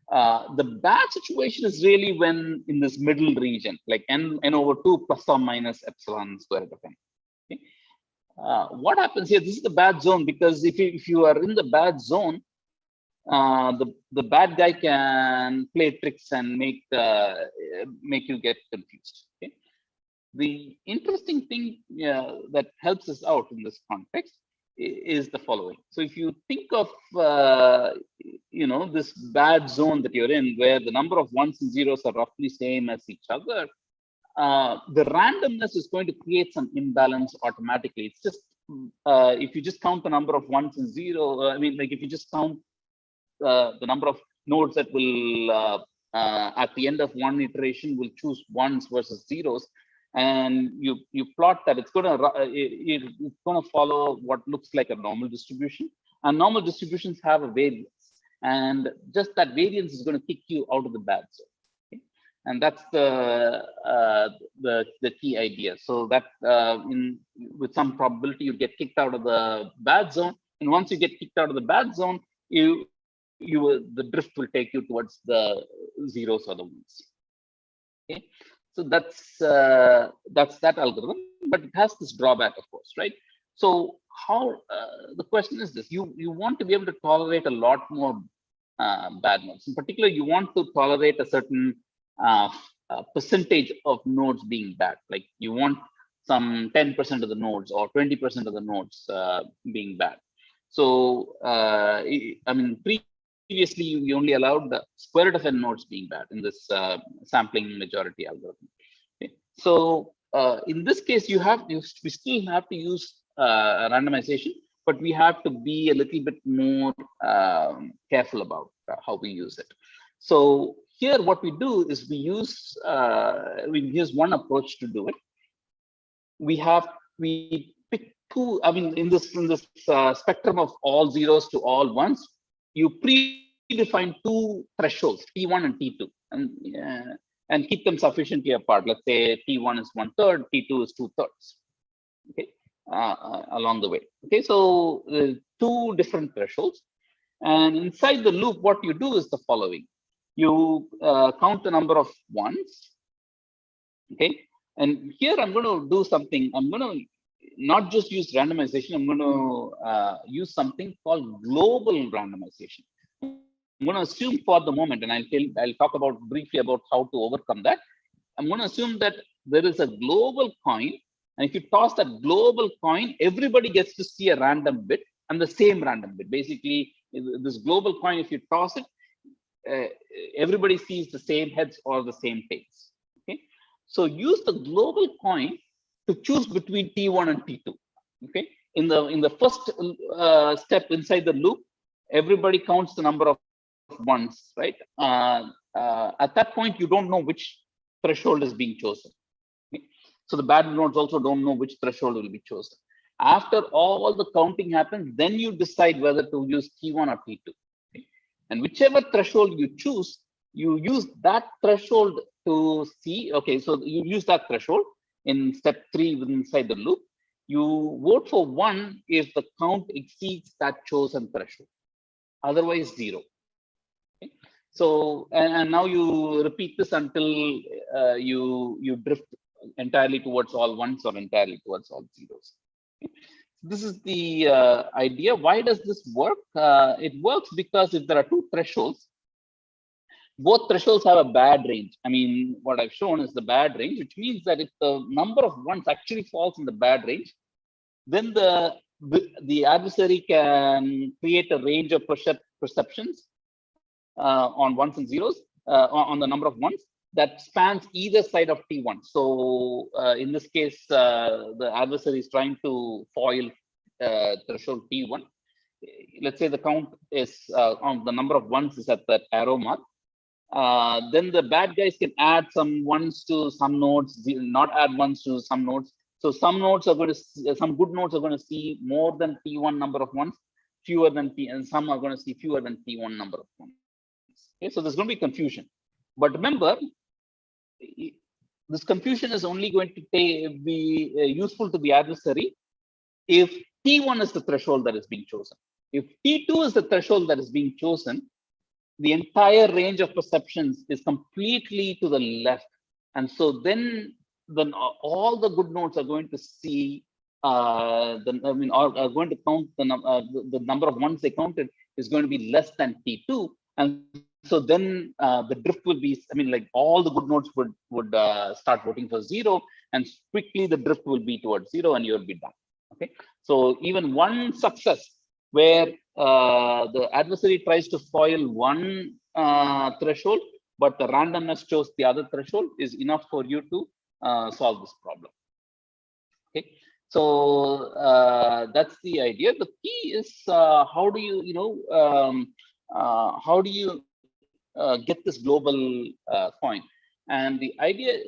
The bad situation is really when in this middle region, like n over 2 plus or minus epsilon square root of n. Okay? What happens here? This is the bad zone, because if you are in the bad zone, the bad guy can play tricks and make you get confused. Okay? The interesting thing that helps us out in this context is the following. So if you think of this bad zone that you're in, where the number of ones and zeros are roughly same as each other, the randomness is going to create some imbalance automatically. It's just if you just count the number of ones and zero, I mean, like if you just count the number of nodes that will at the end of one iteration will choose ones versus zeros, and you plot that, it's gonna follow what looks like a normal distribution, and normal distributions have a variance, and just that variance is going to kick you out of the bad zone. Okay? And that's the key idea. So that with some probability you get kicked out of the bad zone, and once you get kicked out of the bad zone, the drift will take you towards the zeros or the ones. Okay, so that's that algorithm, but it has this drawback, of course, right? So how the question is this: you want to be able to tolerate a lot more bad nodes. In particular, you want to tolerate a certain percentage of nodes being bad. Like you want some 10% of the nodes or 20% of the nodes being bad. So I mean, previously we only allowed the square root of n nodes being bad in this sampling majority algorithm. Okay. So in this case, we still have to use randomization, but we have to be a little bit more careful about how we use it. So here, what we do is we use one approach to do it. We pick two. I mean, in this spectrum of all zeros to all ones, you predefine two thresholds, T1 and T2, and keep them sufficiently apart. Let's say T1 is 1/3, T2 is 2/3. Okay, along the way. Okay, so two different thresholds, and inside the loop, what you do is the following: you count the number of ones. Okay, and here I'm going to do something. I'm going to not just use randomization. I'm going to use something called global randomization. I'm going to assume for the moment, and I'll talk briefly about how to overcome that. I'm going to assume that there is a global coin, and if you toss that global coin, everybody gets to see a random bit and the same random bit. Basically, this global coin, if you toss it, everybody sees the same heads or the same tails. Okay, so use the global coin to choose between T1 and T2. Okay, in the first step inside the loop, everybody counts the number of ones, right? At that point, you don't know which threshold is being chosen. Okay? So the bad nodes also don't know which threshold will be chosen. After all the counting happens, then you decide whether to use T1 or T2. Okay? And whichever threshold you choose, you use that threshold to see. Okay, so you use that threshold in step 3 inside the loop. You vote for 1 if the count exceeds that chosen threshold. Otherwise, 0. Okay? So, and now you repeat this until you drift entirely towards all ones or entirely towards all zeros. Okay? This is the idea. Why does this work? It works because if there are two thresholds, both thresholds have a bad range. I mean, what I've shown is the bad range, which means that if the number of ones actually falls in the bad range, then the adversary can create a range of perceptions on ones and zeros on the number of ones that spans either side of T1. So in this case, the adversary is trying to foil threshold T1. Let's say the count is on the number of ones is at that arrow mark. Then the bad guys can add some ones to some nodes, not add ones to some nodes. So some nodes are going to see, some good nodes are going to see more than T1 number of ones, fewer than T, and some are going to see fewer than T1 number of ones. Okay, so there's going to be confusion. But remember, this confusion is only going to be useful to the adversary if T1 is the threshold that is being chosen. If T2 is the threshold that is being chosen, the entire range of perceptions is completely to the left. And so then all the good nodes are going to see going to count the number of ones they counted is going to be less than T2, and so then the drift will be, like all the good nodes would start voting for 0, and quickly the drift will be towards 0, and you'll be done. Okay, so even one success where the adversary tries to foil one threshold, but the randomness chose the other threshold is enough for you to solve this problem. Okay, so that's the idea. The key is how do you, get this global coin? And the idea,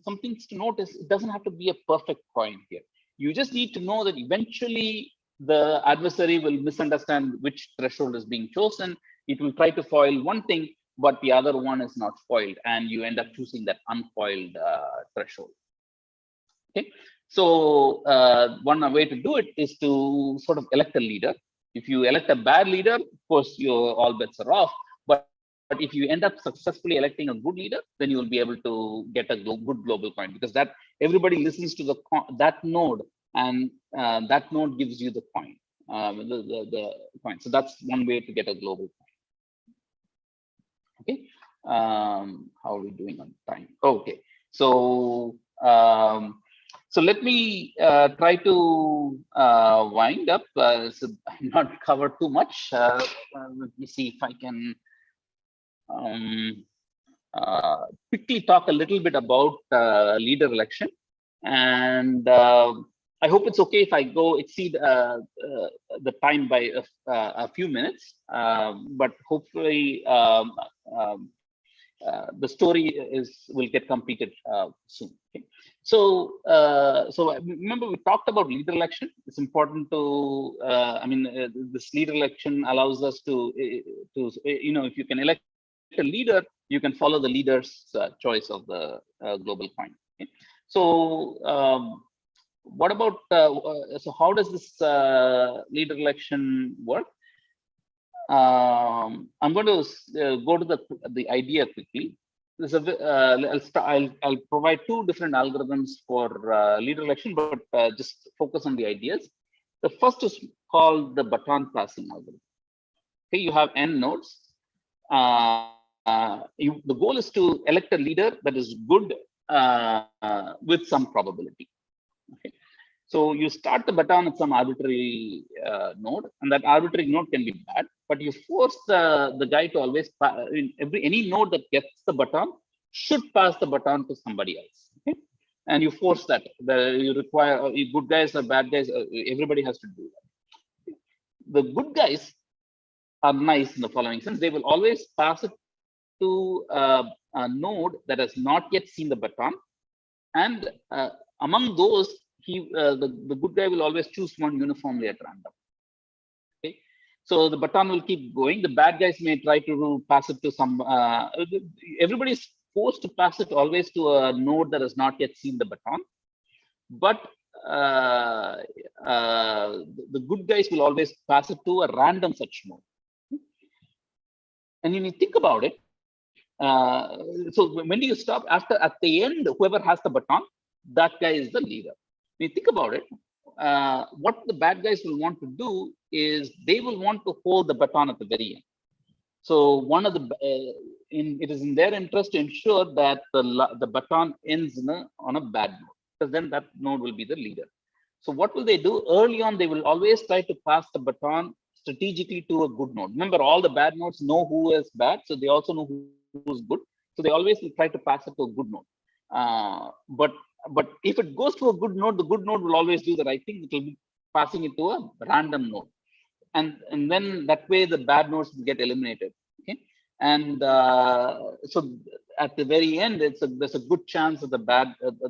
some things to notice, it doesn't have to be a perfect coin here. You just need to know that eventually the adversary will misunderstand which threshold is being chosen. It will try to foil one thing, but the other one is not foiled, and you end up choosing that unfoiled threshold. Okay, so one way to do it is to sort of elect a leader. If you elect a bad leader, of course, all bets are off. But if you end up successfully electing a good leader, then you will be able to get a good global coin, because that everybody listens to that node, and that node gives you the coin, the coin. So that's one way to get a global coin. Okay, how are we doing on time? Okay, so let me try to wind up. So not cover too much. Let me see if I can quickly talk a little bit about leader election. And I hope it's okay if I go exceed the time by a few minutes, but hopefully the story will get completed soon. Okay. So remember, we talked about leader election. It's important to, this leader election allows us to, if you can elect a leader, you can follow the leader's choice of the global coin. Okay. So what about, so how does this leader election work? I'm going to go to the idea quickly. I'll provide two different algorithms for leader election, but just focus on the ideas. The first is called the baton passing algorithm. Okay, you have n nodes. The goal is to elect a leader that is good with some probability. Okay. So you start the baton at some arbitrary node, and that arbitrary node can be bad, but you force the guy to always any node that gets the baton should pass the baton to somebody else. Okay? And you force that. You require good guys or bad guys. Everybody has to do that. The good guys are nice in the following sense: they will always pass it to a node that has not yet seen the baton, and among those, the good guy will always choose one uniformly at random. Okay, so the baton will keep going. The bad guys may try to pass it to some. Everybody is forced to pass it always to a node that has not yet seen the baton, but the good guys will always pass it to a random such node. And when you think about it, so when do you stop? At the end, whoever has the baton, that guy is the leader. When you think about it, what the bad guys will want to do is they will want to hold the baton at the very end. So one of the it is in their interest to ensure that the baton ends on a bad node, because then that node will be the leader. So what will they do? Early on, they will always try to pass the baton strategically to a good node. Remember, all the bad nodes know who is bad, so they also know who's good. So they always will try to pass it to a good node. But if it goes to a good node, the good node will always do the right thing. It will be passing it to a random node, and then that way the bad nodes will get eliminated. Okay, and so at the very end, there's a good chance that the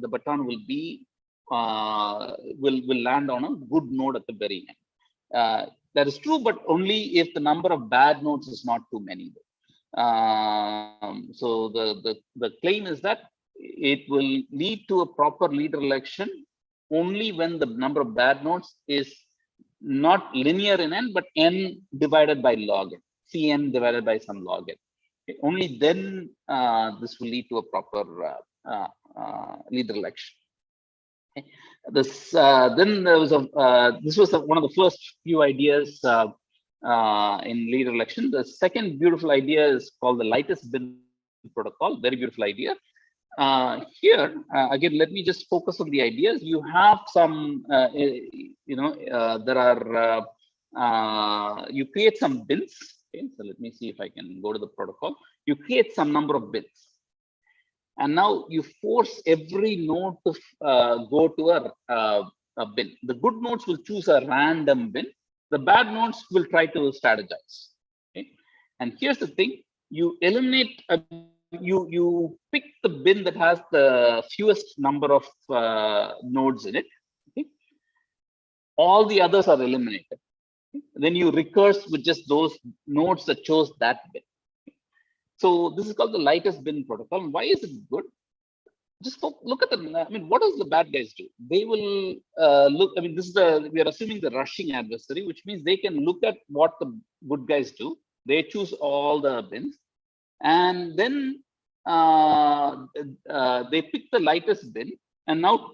baton will be will land on a good node at the very end. That is true, but only if the number of bad nodes is not too many. So the claim is that it will lead to a proper leader election only when the number of bad nodes is not linear in n, but n divided by log n, Cn divided by some log n. Okay. Only then this will lead to a proper leader election. This then there was a this was one of the first few ideas in leader election. The second beautiful idea is called the lightest bin protocol. Very beautiful idea. Here again, let me just focus on the ideas. You have some, there are you create some bins. Okay, so let me see if I can go to the protocol. You create some number of bins. And now you force every node to go to a bin. The good nodes will choose a random bin. The bad nodes will try to strategize. Okay? And here's the thing: you eliminate, you pick the bin that has the fewest number of nodes in it. Okay? All the others are eliminated. Okay? Then you recurse with just those nodes that chose that bin. So this is called the lightest bin protocol. Why is it good? Just look at the, I mean, what does the bad guys do? They will look, I mean, this is we are assuming the rushing adversary, which means they can look at what the good guys do. They choose all the bins, and then they pick the lightest bin, and now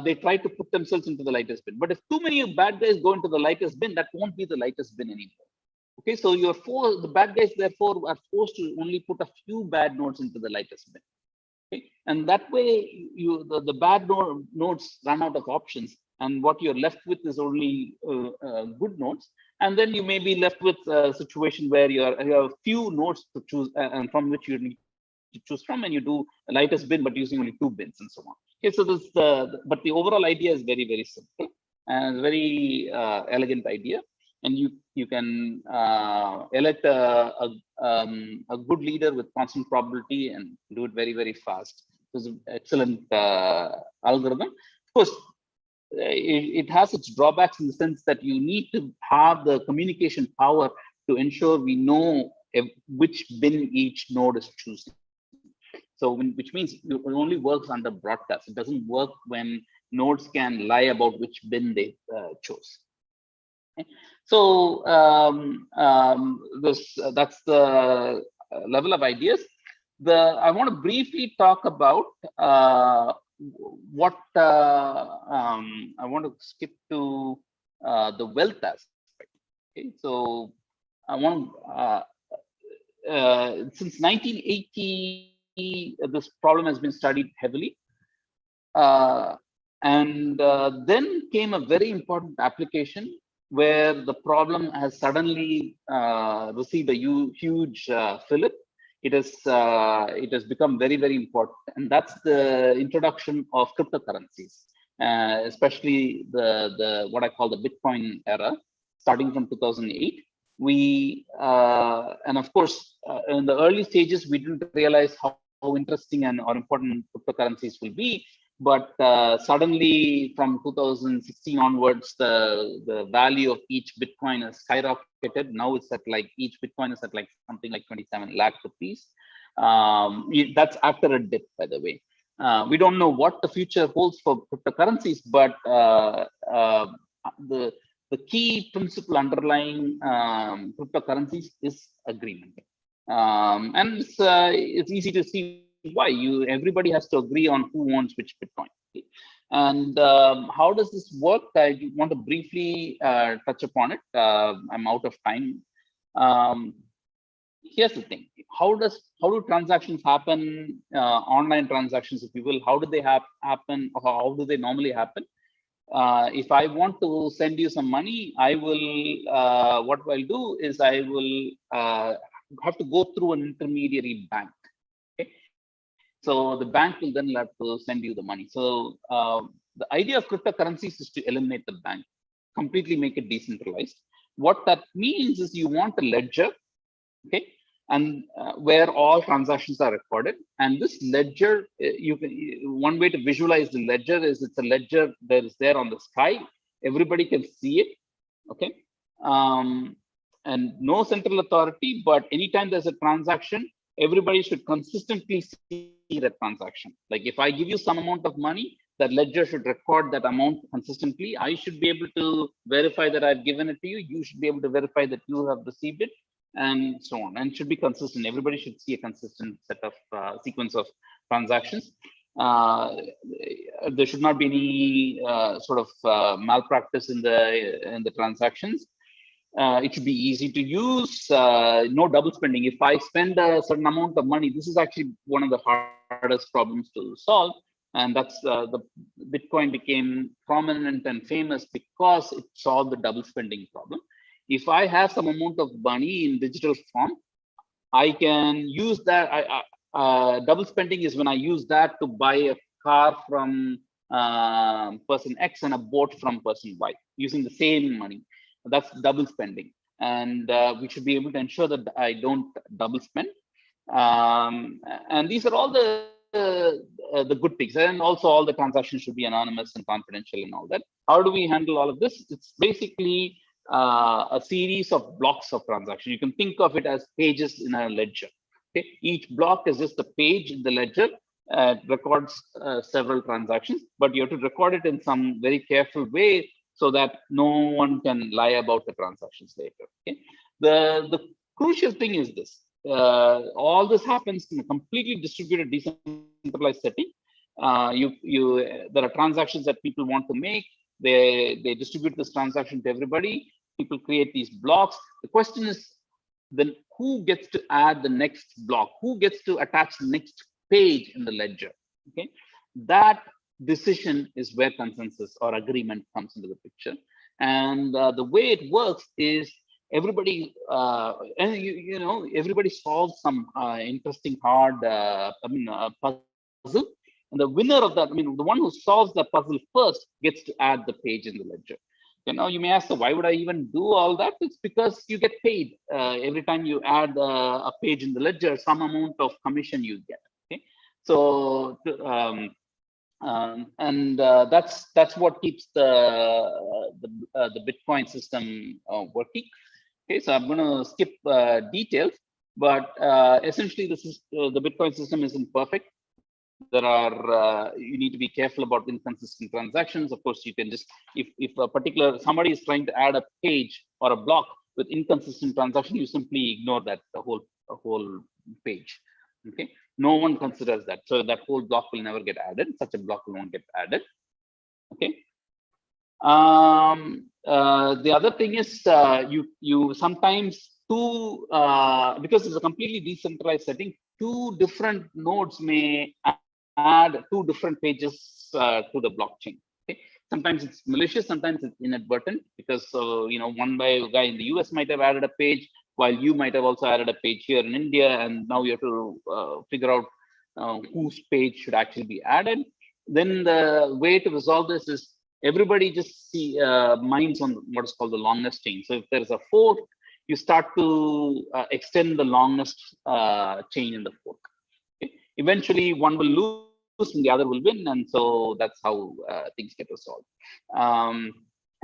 they try to put themselves into the lightest bin. But if too many bad guys go into the lightest bin, that won't be the lightest bin anymore. Okay, so the bad guys therefore are forced to only put a few bad nodes into the lightest bin. Okay? And that way, the bad nodes run out of options, and what you're left with is only good nodes. And then you may be left with a situation where you have few nodes to choose, and from which you need to choose from, and you do a lightest bin, but using only 2 bins and so on. Okay, so this but the overall idea is very, very simple and very elegant idea. And you can elect a good leader with constant probability and do it very, very fast. It's an excellent algorithm. Of course, it has its drawbacks in the sense that you need to have the communication power to ensure we know which bin each node is choosing. So, which means it only works under broadcast. It doesn't work when nodes can lie about which bin they chose. Okay. So that's the level of ideas. I want to briefly talk about what I want to skip to the wealth aspect. Okay, so I want since 1980 this problem has been studied heavily, and then came a very important application where the problem has suddenly received a huge fillip. It has become very, very important, and that's the introduction of cryptocurrencies, especially the what I call the Bitcoin era, starting from 2008. And of course, in the early stages, we didn't realize how interesting and or important cryptocurrencies will be. But suddenly from 2016 onwards, the value of each Bitcoin has skyrocketed. Now it's at like, each Bitcoin is at like something like 27 lakh rupees. That's after a dip, by the way. We don't know what the future holds for cryptocurrencies, but the key principle underlying cryptocurrencies is agreement. And it's easy to see why. Everybody has to agree on who owns which Bitcoin. Okay? And how does this work? I want to briefly touch upon it. I'm out of time. Here's the thing: how do transactions happen? Online transactions, if you will, how do they happen? Or how do they normally happen? If I want to send you some money, I will. What I'll do is I will have to go through an intermediary bank. Okay? So the bank will then have to send you the money. So the idea of cryptocurrencies is to eliminate the bank, completely make it decentralized. What that means is you want a ledger, okay, and where all transactions are recorded. And this ledger, one way to visualize the ledger is it's a ledger that is there on the sky. Everybody can see it, okay. And no central authority, but anytime there's a transaction, everybody should consistently see that transaction. Like if I give you some amount of money, that ledger should record that amount consistently. I should be able to verify that I've given it to you. You should be able to verify that you have received it, and so on. And it should be consistent. Everybody should see a consistent set of sequence of transactions. there should not be any sort of malpractice in the transactions. It should be easy to use, no double spending. If I spend a certain amount of money, this is actually one of the hardest problems to solve. And that's the Bitcoin became prominent and famous because it solved the double spending problem. If I have some amount of money in digital form, I can use that. Double spending is when I use that to buy a car from person X and a boat from person Y using the same money. That's double spending, and we should be able to ensure that I don't double spend. And these are all the good things, and also all the transactions should be anonymous and confidential and all that. How do we handle all of this? It's basically a series of blocks of transaction. You can think of it as pages in a ledger. Okay, each block is just a page in the ledger. Records several transactions, but you have to record it in some very careful way so that no one can lie about the transactions later. Okay, the crucial thing is this: all this happens in a completely distributed, decentralized setting. There are transactions that people want to make. They distribute this transaction to everybody. People create these blocks. The question is then who gets to add the next block? Who gets to attach the next page in the ledger? Okay, that decision is where consensus or agreement comes into the picture. And the way it works is everybody, and everybody solves some interesting hard, puzzle. And the winner of that, the one who solves the puzzle first gets to add the page in the ledger. You may ask, why would I even do all that? It's because you get paid every time you add a page in the ledger, some amount of commission you get. Okay, so that's what keeps the Bitcoin system working. Okay, so I'm going to skip details, but essentially, this is the Bitcoin system isn't perfect. There are you need to be careful about inconsistent transactions. Of course, you can just if a particular somebody is trying to add a page or a block with inconsistent transaction, you simply ignore that the whole page. Okay, no one considers that, so that whole block will never get added. Such a block will not get added. Okay. The other thing is you sometimes because it's a completely decentralized setting, two different nodes may add two different pages to the blockchain. Okay, sometimes it's malicious, sometimes it's inadvertent, because one guy in the US might have added a page while you might have also added a page here in India, and now you have to figure out whose page should actually be added. Then the way to resolve this is everybody just mines on what is called the longest chain. So if there's a fork, you start to extend the longest chain in the fork. Okay? Eventually, one will lose and the other will win, and so that's how things get resolved. And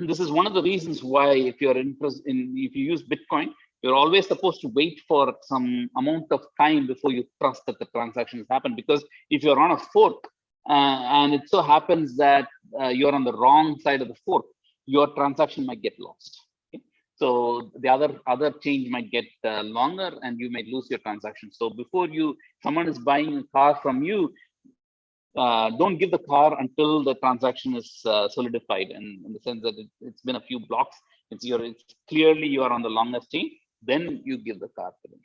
this is one of the reasons why, if you're interested if you use Bitcoin, you're always supposed to wait for some amount of time before you trust that the transactions happen. Because if you're on a fork and it so happens that you're on the wrong side of the fork, your transaction might get lost. Okay? So the other change might get longer, and you might lose your transaction. So before someone is buying a car from you, don't give the car until the transaction is solidified, in the sense that it's been a few blocks. It's clearly you are on the longest chain. Then you give the car to them.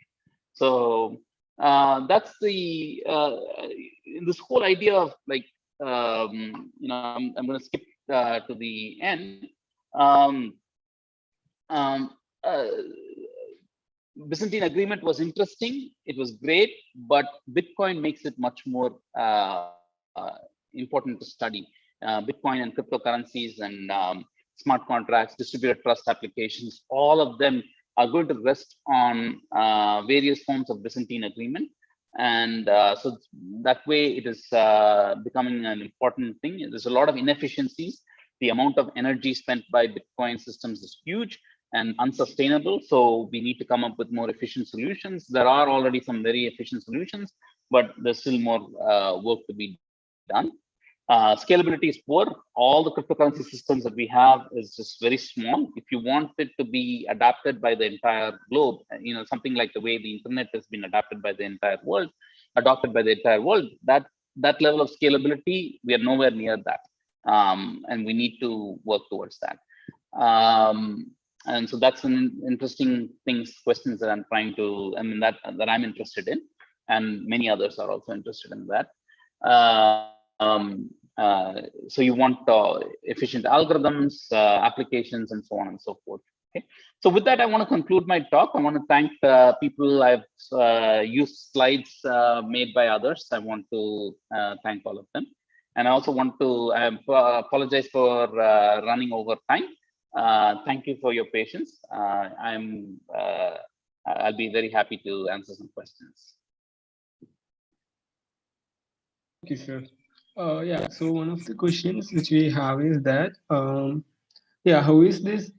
So that's the this whole idea of like I'm going to skip to the end. Byzantine agreement was interesting. It was great, but Bitcoin makes it much more important to study. Bitcoin and cryptocurrencies and smart contracts, distributed trust applications, all of them are going to rest on various forms of Byzantine agreement. And so that way it is becoming an important thing. There's a lot of inefficiencies. The amount of energy spent by Bitcoin systems is huge and unsustainable. So we need to come up with more efficient solutions. There are already some very efficient solutions, but there's still more work to be done. Scalability is poor. All the cryptocurrency systems that we have is just very small. If you want it to be adapted by the entire globe, something like the way the internet has been adapted by the entire world, adopted by the entire world, that that level of scalability, we are nowhere near that. And we need to work towards that. And so that's an interesting questions that I'm trying to, that I'm interested in, and many others are also interested in that. So you want efficient algorithms, applications, and so on and so forth. Okay. So with that, I want to conclude my talk. I want to thank people. I've used slides made by others. I want to thank all of them. And I also want to apologize for running over time. Thank you for your patience. I'll be very happy to answer some questions. Thank you, sir. Yeah, so one of the questions which we have is that, yeah, how is this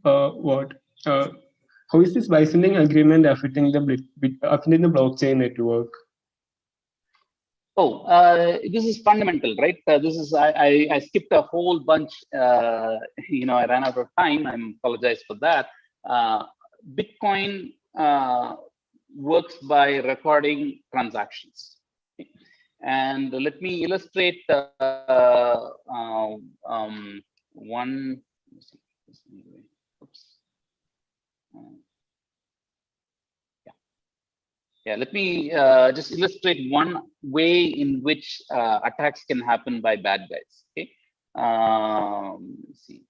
how is this Byzantine agreement affecting the blockchain network? Oh, this is fundamental, right? This is I skipped a whole bunch. I ran out of time. I apologize for that. Bitcoin works by recording transactions, and let me illustrate one. Oops. Yeah, let me just illustrate one way in which attacks can happen by bad guys. Okay, let's see.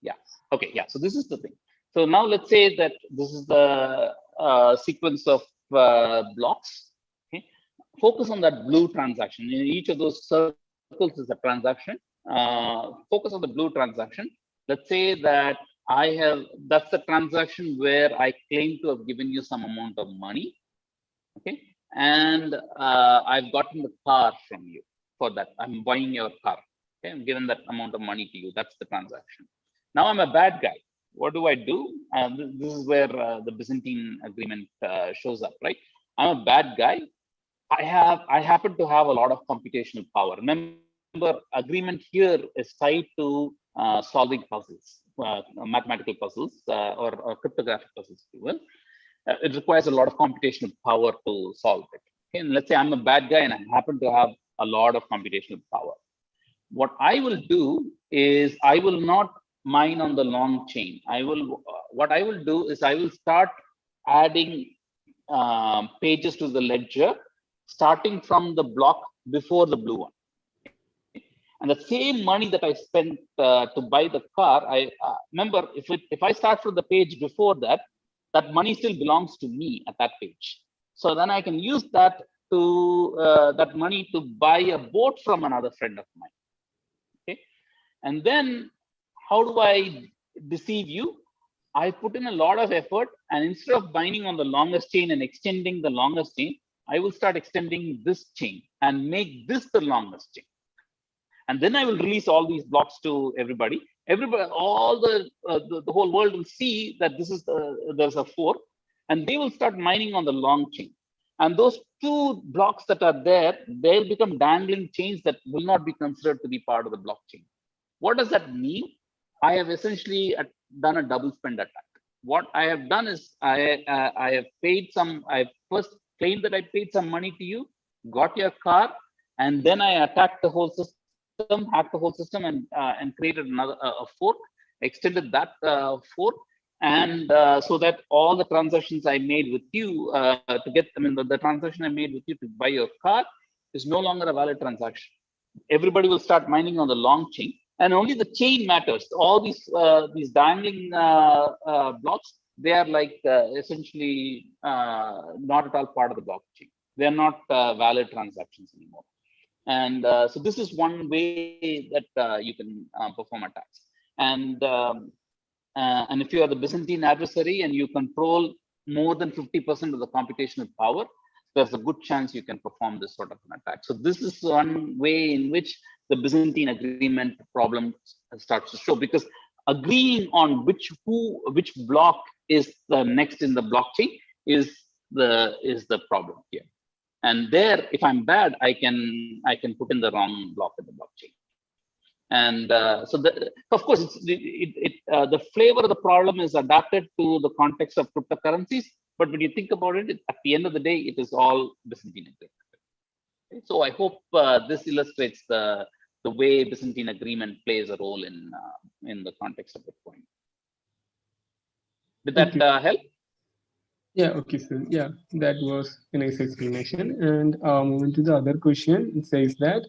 Yeah. Okay. Yeah. So this is the thing. So now let's say that this is the sequence of blocks. Okay. Focus on that blue transaction. In each of those circles is a transaction. Focus on the blue transaction. Let's say that that's the transaction where I claim to have given you some amount of money. Okay. And I've gotten the car from you for that. I'm buying your car. Okay. I'm given that amount of money to you. That's the transaction. Now I'm a bad guy. What do? This is where the Byzantine agreement shows up, right? I'm a bad guy. I happen to have a lot of computational power. Remember, agreement here is tied to solving puzzles, mathematical puzzles, or cryptographic puzzles, if you will. It requires a lot of computational power to solve it. Okay? And let's say I'm a bad guy and I happen to have a lot of computational power. What I will do is I will not mine on the long chain. What I will do is I will start adding pages to the ledger, starting from the block before the blue one. And the same money that I spent to buy the car, I remember if I start from the page before that, that money still belongs to me at that page. So then I can use that that money to buy a boat from another friend of mine. Okay, and then how do I deceive you? I put in a lot of effort, and instead of binding on the longest chain and extending the longest chain, I will start extending this chain and make this the longest chain. And then I will release all these blocks to everybody. All the whole world will see that there's a fork, and they will start mining on the long chain. And those two blocks that are there, they'll become dangling chains that will not be considered to be part of the blockchain. What does that mean? I have essentially done a double spend attack. What I have done is I have paid some. I first claimed that I paid some money to you, got your car, and then I attacked the whole system, hacked the whole system, and created another a fork, extended that fork, and so that all the transactions I made with you to get, the transaction I made with you to buy your car is no longer a valid transaction. Everybody will start mining on the long chain, and only the chain matters. All these dangling blocks, they are like essentially not at all part of the blockchain. They are not valid transactions anymore. And so this is one way that you can perform attacks. And if you are the Byzantine adversary and you control more than 50% of the computational power, there's a good chance you can perform this sort of an attack. So this is one way in which the Byzantine agreement problem starts to show, because agreeing on which block is the next in the blockchain is the problem here. And there, if I'm bad, I can put in the wrong block in the blockchain. And so of course, the flavor of the problem is adapted to the context of cryptocurrencies. But when you think about it, at the end of the day, it is all Byzantine agreement. So I hope this illustrates the way Byzantine agreement plays a role in the context of Bitcoin. Did that Okay. help? Yeah, okay, so yeah, that was a nice explanation. And moving to the other question, it says that,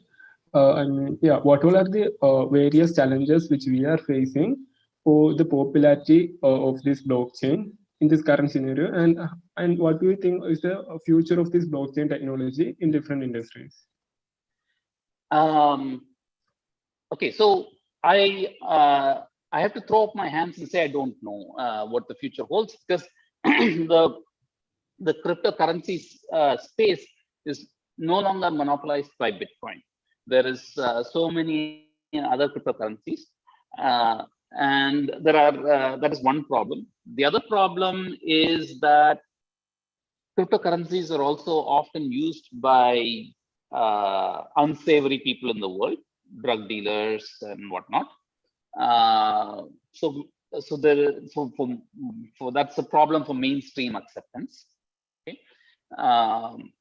I mean, yeah, what all are the various challenges which we are facing for the popularity of this blockchain in this current scenario, and what do you think is the future of this blockchain technology in different industries? Um, okay, so I uh, I have to throw up my hands and say I don't know what the future holds, because the cryptocurrencies space is no longer monopolized by Bitcoin. There is so many other cryptocurrencies, uh, and that is one problem. The other problem is that cryptocurrencies are also often used by unsavory people in the world, drug dealers and whatnot. Uh, so, so there, for that's a problem for mainstream acceptance. Okay, um,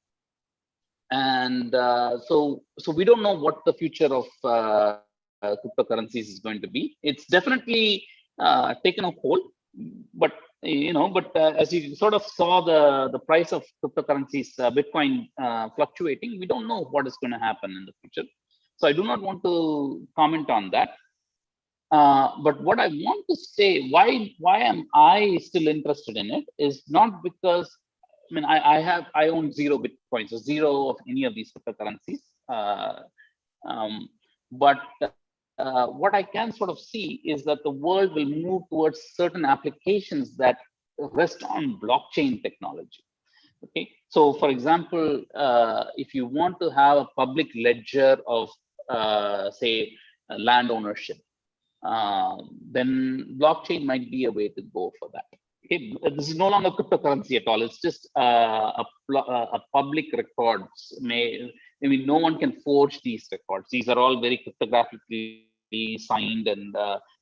and so we don't know what the future of cryptocurrencies is going to be. It's definitely taken a hold, but as you sort of saw the price of cryptocurrencies, Bitcoin fluctuating, we don't know what is going to happen in the future. So I do not want to comment on that. But what I want to say, why am I still interested in it, is not because I mean I own 0 Bitcoins, so zero of any of these cryptocurrencies. Um, but what I can sort of see is that the world will move towards certain applications that rest on blockchain technology. Okay, so for example, if you want to have a public ledger of say land ownership, then blockchain might be a way to go for that. Okay, this is no longer cryptocurrency at all. It's just a public records. I mean, no one can forge these records. These are all very cryptographically signed, and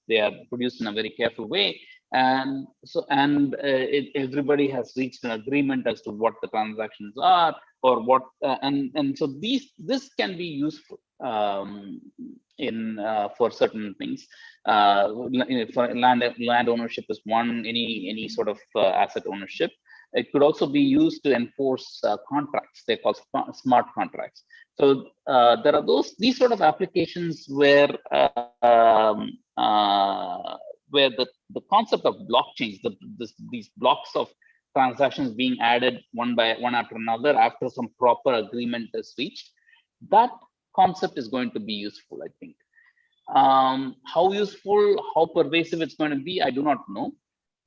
they are produced in a very careful way. And so, everybody has reached an agreement as to what the transactions are, or what, and so this can be useful in for certain things. For land ownership is one, any sort of asset ownership. It could also be used to enforce contracts. They're called smart contracts. So there are these sort of applications where the concept of blockchains, these blocks of transactions being added one after another after some proper agreement is reached, that concept is going to be useful, I think. How useful, how pervasive it's going to be, I do not know.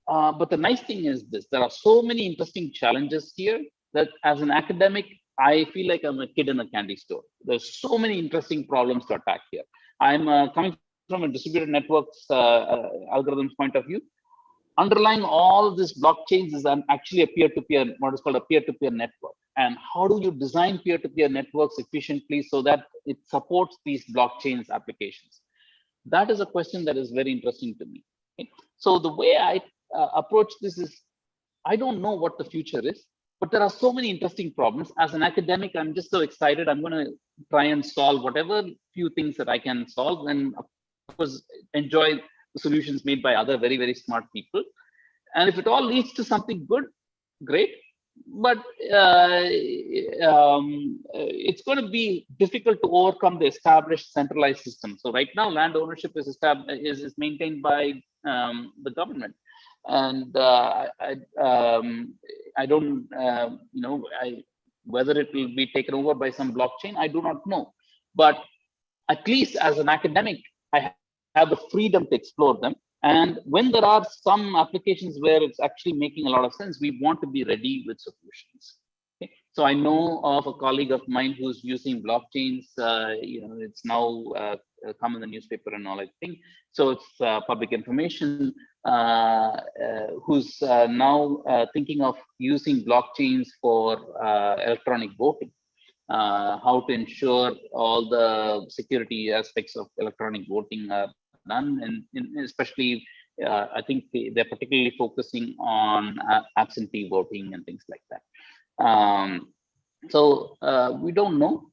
But the nice thing is this: there are so many interesting challenges here that as an academic, I feel like I'm a kid in a candy store. There's so many interesting problems to attack here. I'm coming from a distributed networks algorithms point of view. Underlying all these blockchains is actually a peer-to-peer, what is called a peer-to-peer network. And how do you design peer-to-peer networks efficiently so that it supports these blockchains applications? That is a question that is very interesting to me. Okay? So the way I approach this is, I don't know what the future is, but there are so many interesting problems. As an academic, I'm just so excited. I'm going to try and solve whatever few things that I can solve, and of course, enjoy the solutions made by other very, very smart people. And if it all leads to something good, great. But it's going to be difficult to overcome the established centralized system. So right now, land ownership is maintained by the government, and I don't whether it will be taken over by some blockchain, I do not know. But at least as an academic, I have the freedom to explore them. And when there are some applications where it's actually making a lot of sense, we want to be ready with solutions. Okay? So I know of a colleague of mine who's using blockchains. It's now come in the newspaper and all, I think. So it's public information. Who's now thinking of using blockchains for electronic voting. How to ensure all the security aspects of electronic voting are done, and especially I think they're particularly focusing on absentee voting and things like that. So we don't know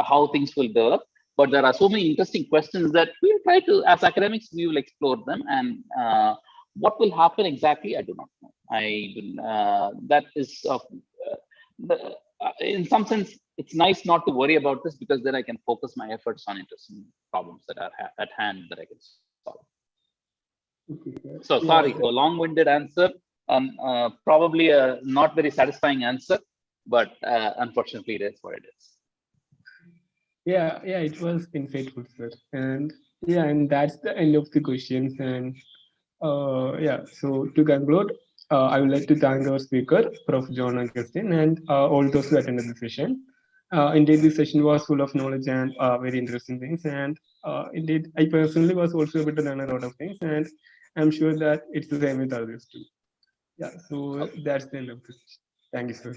how things will develop, but there are so many interesting questions that we'll try to, as academics, we will explore them. And what will happen exactly, I do not know. That is of, in some sense, it's nice not to worry about this, because then I can focus my efforts on interesting problems that are at hand that I can solve. So sorry Yeah, for long-winded answer, probably a not very satisfying answer, but unfortunately, it is what it is. yeah, it was insightful, sir. And yeah, and that's the end of the questions. And yeah, so to conclude, I would like to thank our speaker, Prof. John Augustine, and all those who attended the session. Indeed, this session was full of knowledge and very interesting things. And indeed, I personally was also able to learn a lot of things, and I'm sure that it's the same with others too. Yeah, so Okay. that's the end of this. Thank you, sir.